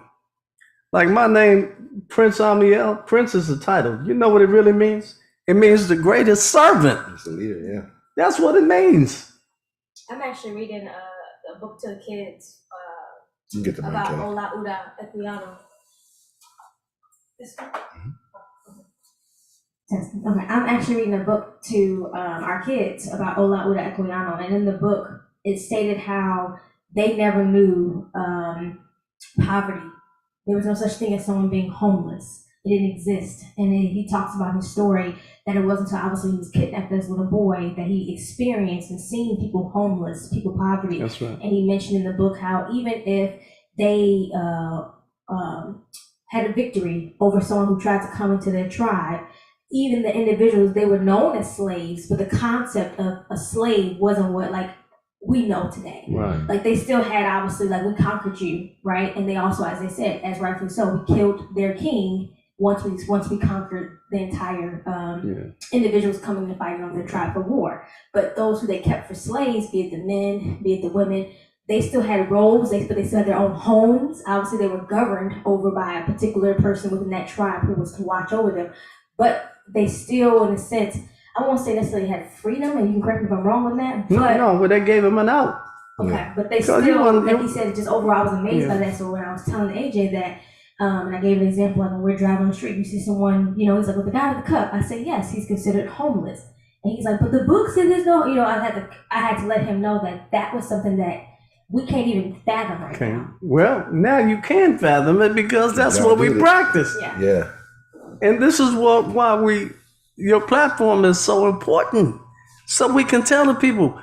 Like my name, Prince Amiel. Prince is a title. You know what it really means? It means the greatest servant. It's a leader, yeah. That's what it means. I'm actually reading a book to the kids You get the mic, about Kelly. Ola Uda Equiano. Okay, I'm actually reading a book to our kids about Ola Uda Equiano, and in the book it stated how they never knew poverty. There was no such thing as someone being homeless. It didn't exist. And then he talks about his story that it wasn't until obviously he was kidnapped as a little boy that he experienced and seen people homeless, people poverty. That's right. And he mentioned in the book how even if they had a victory over someone who tried to come into their tribe, even the individuals, they were known as slaves, but the concept of a slave wasn't what like we know today. Right. Like they still had obviously like we conquered you, right? And they also, as they said, as rightfully so, we killed their king once we conquered the entire individuals coming to fight on their tribe for war. But those who they kept for slaves, be it the men, be it the women, they still had roles, but they still had their own homes. Obviously, they were governed over by a particular person within that tribe who was to watch over them. But they still, in a sense, I won't say necessarily had freedom, and you can correct me if I'm wrong on that. But No, they gave him an out. Okay, but they still, like he said, just overall, I was amazed by that. So when I was telling AJ that, and I gave an example, like when we're driving on the street, you see someone, he's like, well, the guy with the cup. I say, yes, he's considered homeless. And he's like, but the book said there's no, I had to let him know that was something that we can't even fathom right now. Well, now you can fathom it because that's what we practice. Yeah. And this is why your platform is so important. So we can tell the people,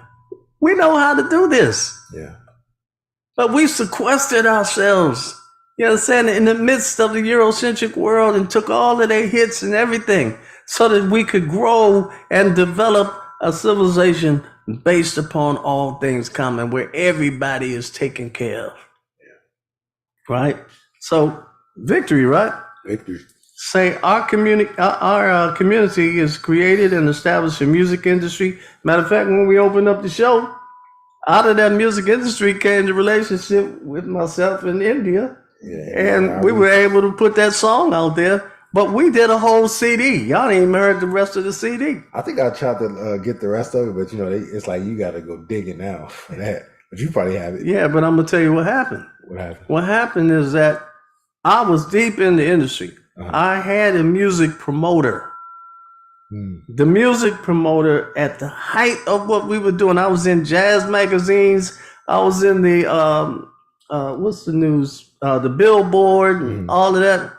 we know how to do this. Yeah. But we sequestered ourselves, you understand, in the midst of the Eurocentric world and took all of their hits and everything so that we could grow and develop a civilization based upon all things common, where everybody is taken care of. Yeah. Right? So, victory, right? Victory. Say our community is created and established a music industry. Matter of fact, when we opened up the show, out of that music industry came the relationship with myself in India. Yeah, and we were able to put that song out there. But we did a whole CD. Y'all ain't even heard the rest of the CD. I think I tried to get the rest of it, but it's like you got to go digging now for that. But you probably have it. Yeah, but I'm gonna tell you what happened. What happened? What happened is that I was deep in the industry. Uh-huh. I had a music promoter. The music promoter at the height of what we were doing. I was in jazz magazines. I was in the what's the news? The Billboard and all of that.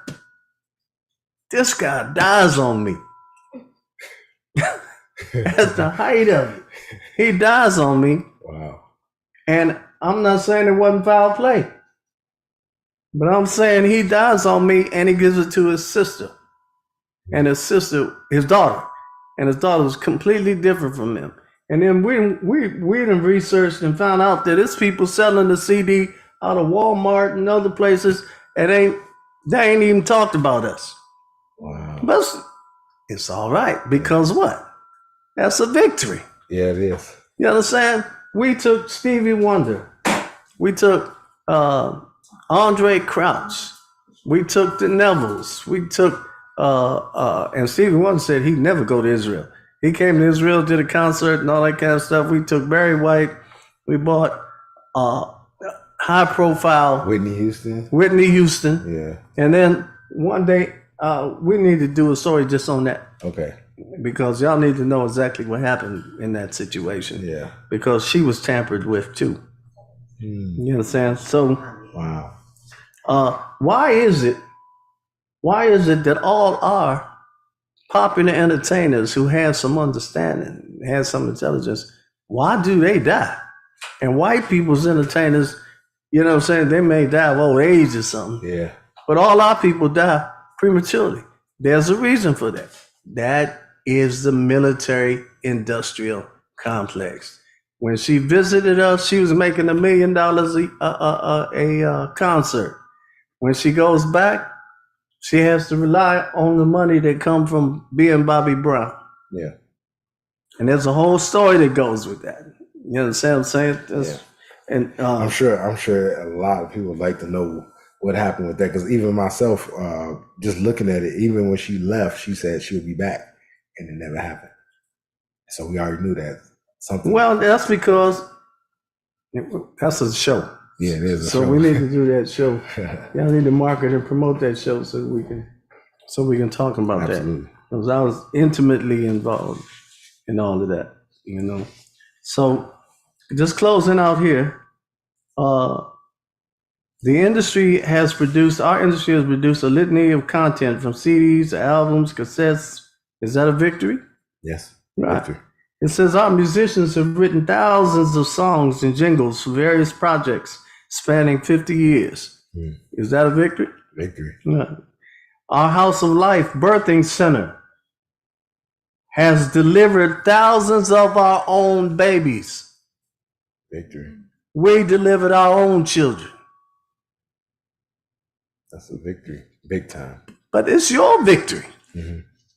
This guy dies on me. At the height of it. He dies on me. Wow. And I'm not saying it wasn't foul play. But I'm saying he dies on me and he gives it to his sister. And his sister, his daughter. And his daughter was completely different from him. And then we done researched and found out that it's people selling the CD out of Walmart and other places, and they ain't even talked about us. Wow. But it's all right, because what? That's a victory. Yeah, it is. You understand? We took Stevie Wonder. We took Andre Crouch. We took the Nevilles. We took and Stevie Wonder said he'd never go to Israel. He came to Israel, did a concert and all that kind of stuff. We took Barry White. We bought high profile Whitney Houston. Yeah. And then one day we need to do a story just on that. Okay. Because y'all need to know exactly what happened in that situation. Yeah. Because she was tampered with too. You understand? So wow. Why is it that all our popular entertainers who have some understanding, have some intelligence, why do they die? And white people's entertainers, You know what I'm saying? They may die of old age or something. Yeah. But all our people die prematurely. There's a reason for that. That is the military industrial complex. When she visited us, she was making $1 million a concert. When she goes back, she has to rely on the money that come from being Bobby Brown. Yeah. And there's a whole story that goes with that. You understand what I'm saying? Yeah. And I'm sure a lot of people would like to know what happened with that, because even myself, just looking at it, even when she left, she said she would be back, and it never happened. So we already knew that something. Well, that's because that's a show. Yeah, it is a so show. We need to do that show. Y'all need to market and promote that show so we can talk about Absolutely. that. Because I was intimately involved in all of that, you know. So just closing out here, our industry has produced a litany of content from CDs, albums, cassettes. Is that a victory? Yes. Right. Victory. It says our musicians have written thousands of songs and jingles for various projects spanning 50 years. Is that a victory? Victory. Yeah. Our House of Life Birthing Center has delivered thousands of our own babies. Victory. We delivered our own children. That's a victory. Big time. But it's your victory.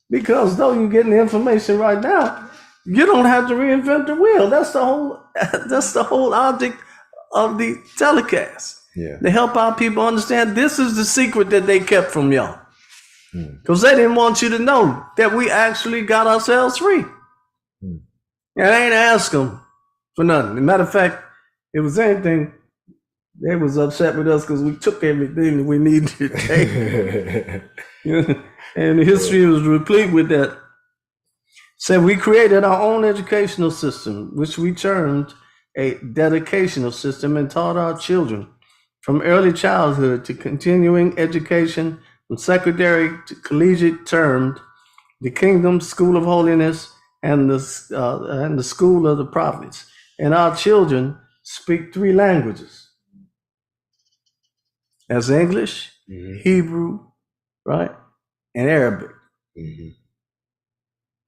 Because though you're getting the information right now, you don't have to reinvent the wheel. That's the whole object of the telecast. Yeah. To help our people understand this is the secret that they kept from y'all. Because they didn't want you to know that we actually got ourselves free. And they ain't ask them for nothing. As a matter of fact, if it was anything, they was upset with us because we took everything that we needed to take. And history was replete with that. So we created our own educational system, which we termed a dedicational system, and taught our children from early childhood to continuing education, from secondary to collegiate, termed the Kingdom School of Holiness and the School of the Prophets. And our children speak 3 languages. That's English, Hebrew, right, and Arabic.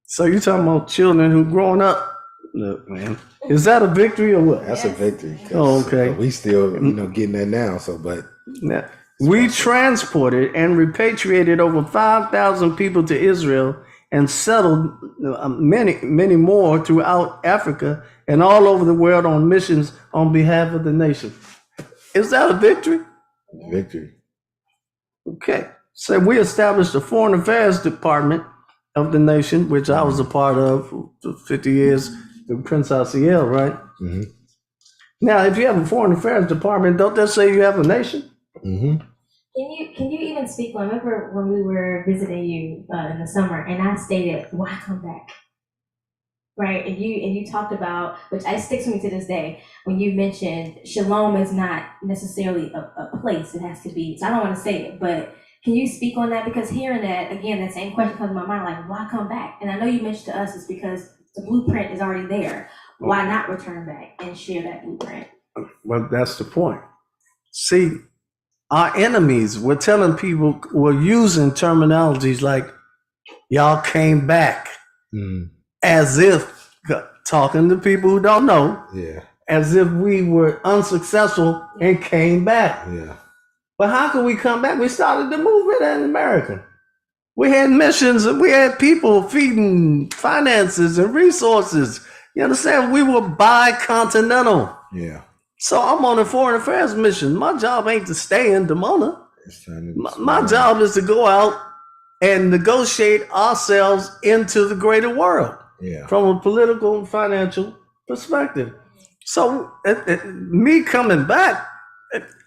So you're talking about children who growing up. Look, man, is that a victory or what? That's a victory. Oh, okay. We still, getting that now. So, but now, we transported and repatriated over 5,000 people to Israel and settled many more throughout Africa and all over the world on missions on behalf of the nation. Is that a victory? Victory. Okay. So we established the Foreign Affairs Department of the nation, which I was a part of for 50 years, the Prince Amiel, right? Now, if you have a Foreign Affairs Department, don't that say you have a nation? Can you even speak? I remember when we were visiting you in the summer, and I stated, "Why come back?" Right, and you talked about, which sticks with me to this day, when you mentioned shalom is not necessarily a place; it has to be. So I don't want to say it, but can you speak on that? Because hearing that again, that same question comes to my mind, like, why come back? And I know you mentioned to us it's because the blueprint is already there. Why not return back and share that blueprint? Well, that's the point. See, our enemies were telling people, were using terminologies like, y'all came back, as if, talking to people who don't know, as if we were unsuccessful and came back. But how could we come back? We started the movement in America. We had missions and we had people feeding finances and resources. You understand? We were bicontinental. So I'm on a foreign affairs mission. My job ain't to stay in Dimona. My job is to go out and negotiate ourselves into the greater world from a political and financial perspective. So me coming back,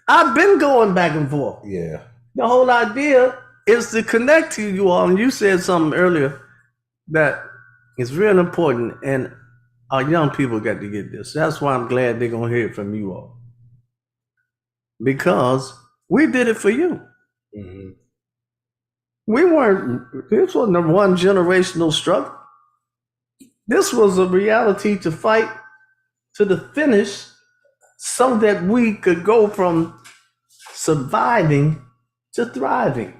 I've been going back and forth. The whole idea is to connect to you all. And you said something earlier that is real important. And our young people got to get this. That's why I'm glad they're going to hear it from you all. Because we did it for you. This wasn't a one generational struggle. This was a reality to fight to the finish so that we could go from surviving to thriving.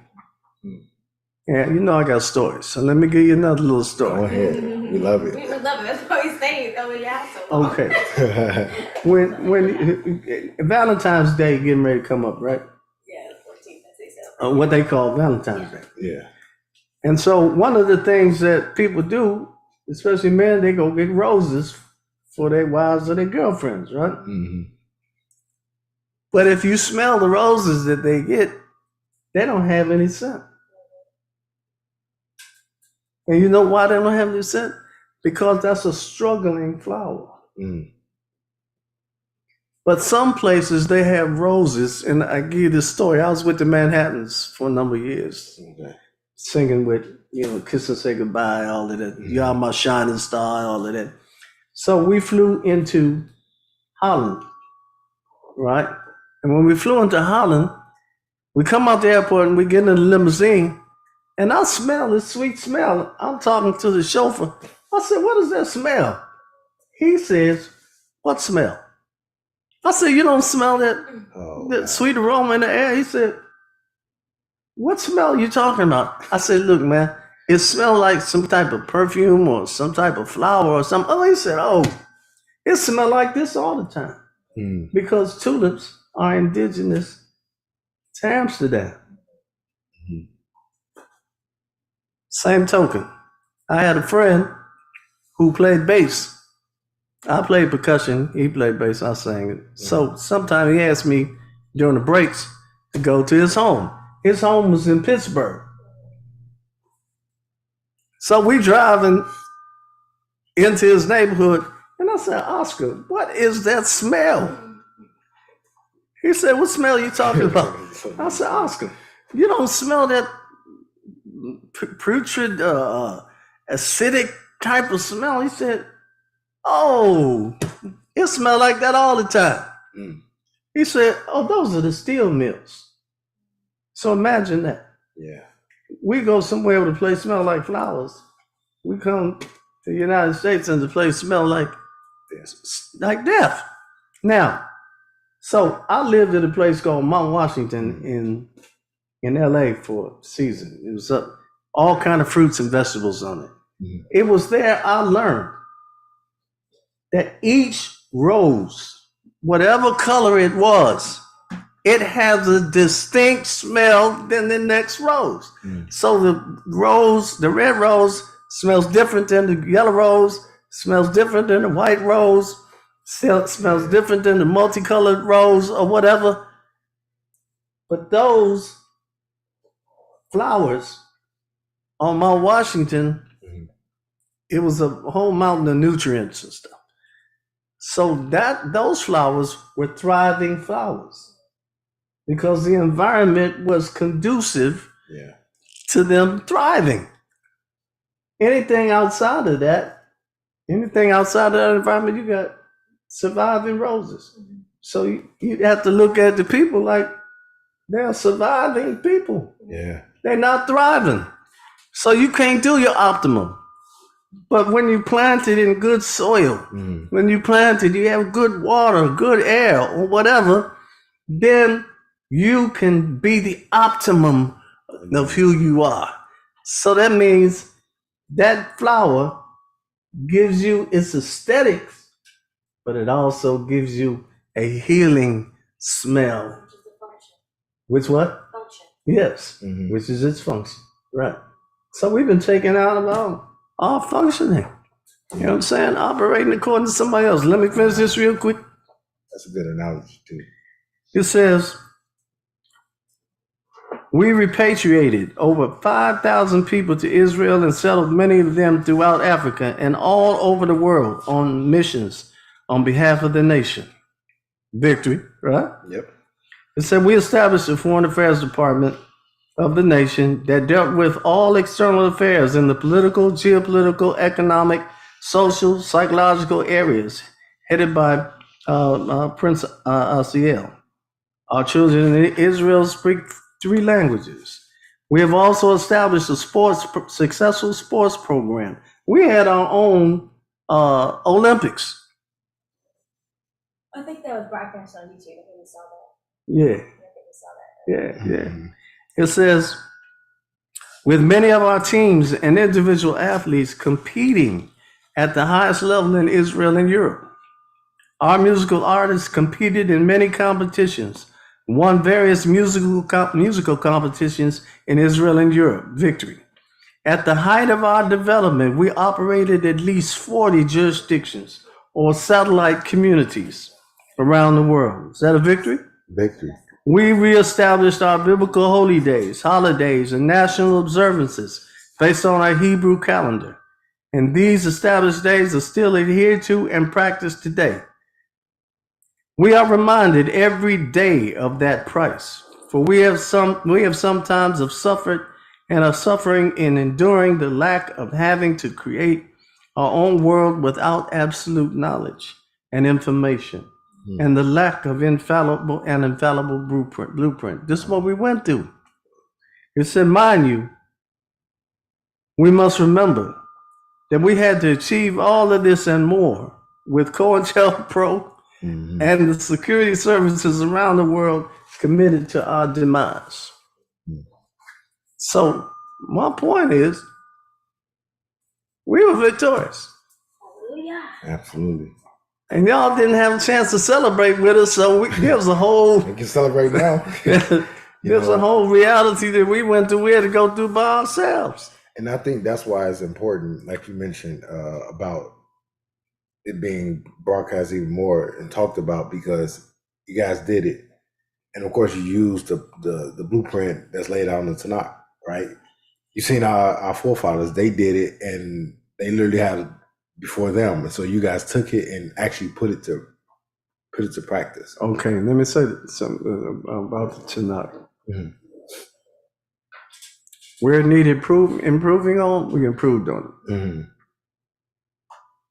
Yeah, you know I got stories, so let me give you another little Go story. ahead. We love it. We love it. That's why we stayed over your house so long. Okay. When Valentine's Day getting ready to come up, right? Yeah, 14th, I say so. What they call Valentine's Day. Yeah. And so one of the things that people do, especially men, they go get roses for their wives or their girlfriends, right? Mm-hmm. But if you smell the roses that they get, they don't have any scent. And you know why they don't have any scent? Because that's a struggling flower. Mm. But some places they have roses, and I give you this story. I was with the Manhattans for a number of years, Okay. singing with, Kiss and Say Goodbye, all of that. You Are My Shining Star, all of that. So we flew into Holland, right? And when we flew into Holland, we come out the airport and we get in the limousine, and I smell this sweet smell. I'm talking to the chauffeur. I said, what is that smell? He says, what smell? I said, you don't smell that Oh, sweet aroma in the air? He said, what smell are you talking about? I said, look, man, it smells like some type of perfume or some type of flower or something. Oh, he said, it smells like this all the time. Mm. Because tulips are indigenous to Amsterdam. Mhm. Same token, I had a friend who played bass. I played percussion, he played bass, I sang it. So sometimes he asked me during the breaks to go to his home. His home was in Pittsburgh. So we driving into his neighborhood, and I said, Oscar, what is that smell? He said, what smell are you talking about? I said, Oscar, you don't smell that putrid, acidic type of smell? He said, oh, it smells like that all the time. Mm. He said, oh, those are the steel mills. So imagine that. Yeah. We go somewhere where the place smells like flowers. We come to the United States and the place smells like death. Now, so I lived at a place called Mount Washington in LA for a season. It was all kind of fruits and vegetables on it. Mm. It was there I learned that each rose, whatever color it was, it has a distinct smell than the next rose. Mm. So the red rose smells different than the yellow rose, smells different than the white rose, smells different than the multicolored rose or whatever. But those flowers on Mount Washington, it was a whole mountain of nutrients and stuff. So those flowers were thriving flowers because the environment was conducive to them thriving. Anything outside of that environment, you got surviving roses. So you have to look at the people like they're surviving people. Yeah. They're not thriving. So you can't do your optimum. But when you plant it in good soil, when you plant it, you have good water, good air, or whatever, then you can be the optimum of who you are. So that means that flower gives you its aesthetics, but it also gives you a healing smell. Which is the function. Which what? Function. Yes, Mhm. which is its function. Right. So we've been taken out of our functioning. You know what I'm saying? Operating according to somebody else. Let me finish this real quick. That's a good analogy too. It says, we repatriated over 5,000 people to Israel and settled many of them throughout Africa and all over the world on missions on behalf of the nation. Victory, right? Yep. It said we established a foreign affairs department of the nation that dealt with all external affairs in the political, geopolitical, economic, social, psychological areas, headed by Prince Amiel. Our children in Israel speak 3 languages. We have also established a successful sports program. We had our own Olympics. I think that was broadcast on YouTube. I think we saw that. Yeah. I think we saw that. Yeah. It says, with many of our teams and individual athletes competing at the highest level in Israel and Europe, our musical artists competed in many competitions, won various musical competitions in Israel and Europe. Victory. At the height of our development, we operated at least 40 jurisdictions or satellite communities around the world. Is that a victory? Victory. We reestablished our biblical holy days, holidays, and national observances based on our Hebrew calendar. And these established days are still adhered to and practiced today. We are reminded every day of that price, for we have sometimes have suffered and are suffering in enduring the lack of having to create our own world without absolute knowledge and information, and the lack of infallible blueprint. This is what we went through. It said, mind you, we must remember that we had to achieve all of this and more with COINTELPRO and the security services around the world committed to our demise. So my point is, we were victorious. Hallelujah. Absolutely. And y'all didn't have a chance to celebrate with us, so there was a whole We can celebrate now. there's a whole reality that we went through. We had to go through by ourselves. And I think that's why it's important, like you mentioned, about it being broadcast even more and talked about, because you guys did it. And of course, you used the blueprint that's laid out in the Tanakh, right? You've seen our forefathers, they did it, and they literally had it before them. And so you guys took it and actually put it to practice. Okay, let me say something about the Tanakh. Mm-hmm. Where it needed improving on, we improved on it. Mm-hmm.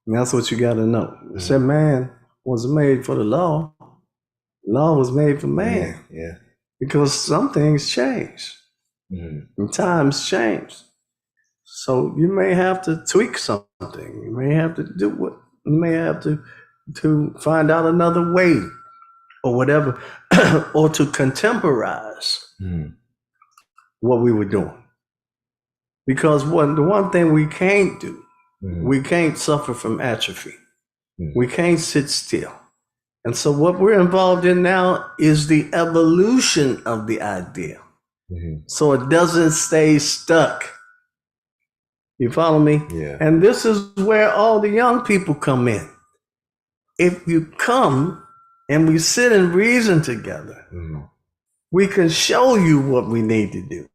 And that's what you got to know. It said man was made for the law. Law was made for man. Yeah. Because some things change. Mm-hmm. And times change. So you may have to tweak something. You may have to do what you may have to find out another way or whatever, or to contemporize what we were doing. Because the one thing we can't do, we can't suffer from atrophy. We can't sit still. And so what we're involved in now is the evolution of the idea. So it doesn't stay stuck. You follow me? Yeah. And this is where all the young people come in. If you come and we sit and reason together, we can show you what we need to do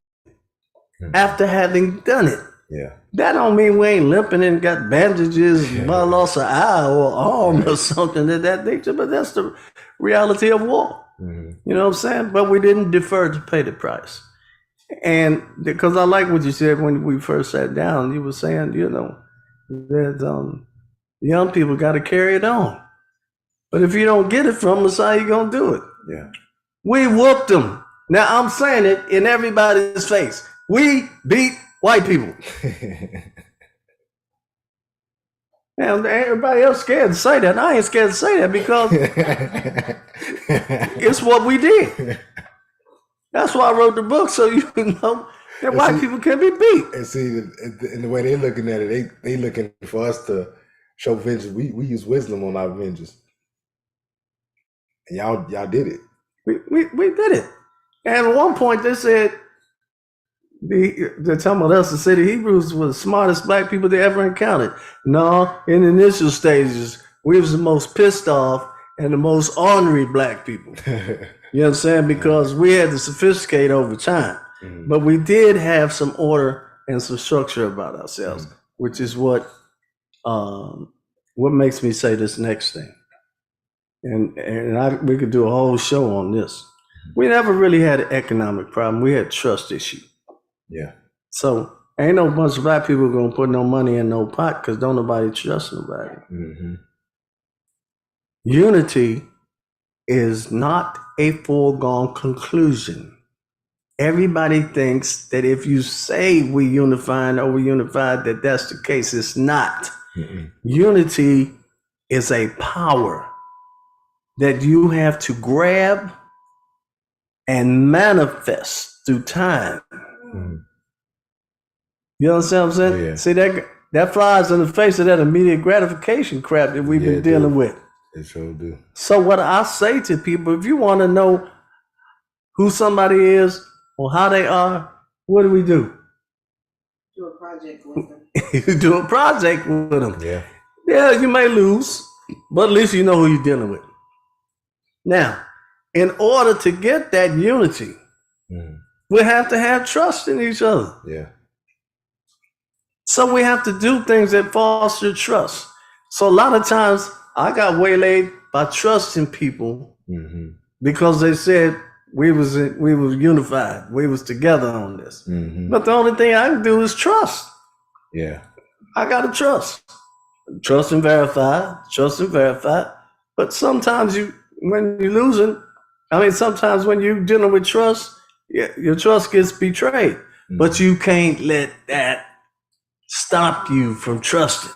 after having done it. Yeah. That don't mean we ain't limping and got bandages, might lost an eye or arm or something of that nature, but that's the reality of war. You know what I'm saying? But we didn't defer to pay the price. And because I like what you said when we first sat down, you were saying, that young people got to carry it on. But if you don't get it from us, how you going to do it? Yeah. We whooped them. Now I'm saying it in everybody's face. We beat white people. And everybody else scared to say that. I ain't scared to say that because it's what we did. That's why I wrote the book, so you know that white people can be beat. And see, in the way they're looking at it, they looking for us to show vengeance. We use wisdom on our vengeance. And y'all did it. We did it. And at one point they said, they're talking about us, the city Hebrews were the smartest black people they ever encountered. No, in the initial stages, we was the most pissed off and the most ornery black people. You know what I'm saying? Because we had to sophisticate over time. But we did have some order and some structure about ourselves, which is what makes me say this next thing. And we could do a whole show on this. We never really had an economic problem. We had a trust issue. Yeah. So ain't no bunch of black people gonna put no money in no pot because don't nobody trust nobody. Unity is not a foregone conclusion. Everybody thinks that if you say we unified, that that's the case. It's not. Unity is a power that you have to grab and manifest through time. Mhm. You understand what I'm saying? Yeah. See, that flies in the face of that immediate gratification crap that we've been dealing with. It sure do. So what I say to people, if you want to know who somebody is or how they are, what do? Do a project with them. You do a project with them. Yeah. Yeah, you may lose, but at least you know who you're dealing with. Now, in order to get that unity, we have to have trust in each other. Yeah. So we have to do things that foster trust. So a lot of times I got waylaid by trusting people because they said we was unified, we was together on this. But the only thing I can do is trust. Yeah. I gotta trust and verify. But sometimes when you're losing, sometimes when you're dealing with trust, your trust gets betrayed. But you can't let that stop you from trusting.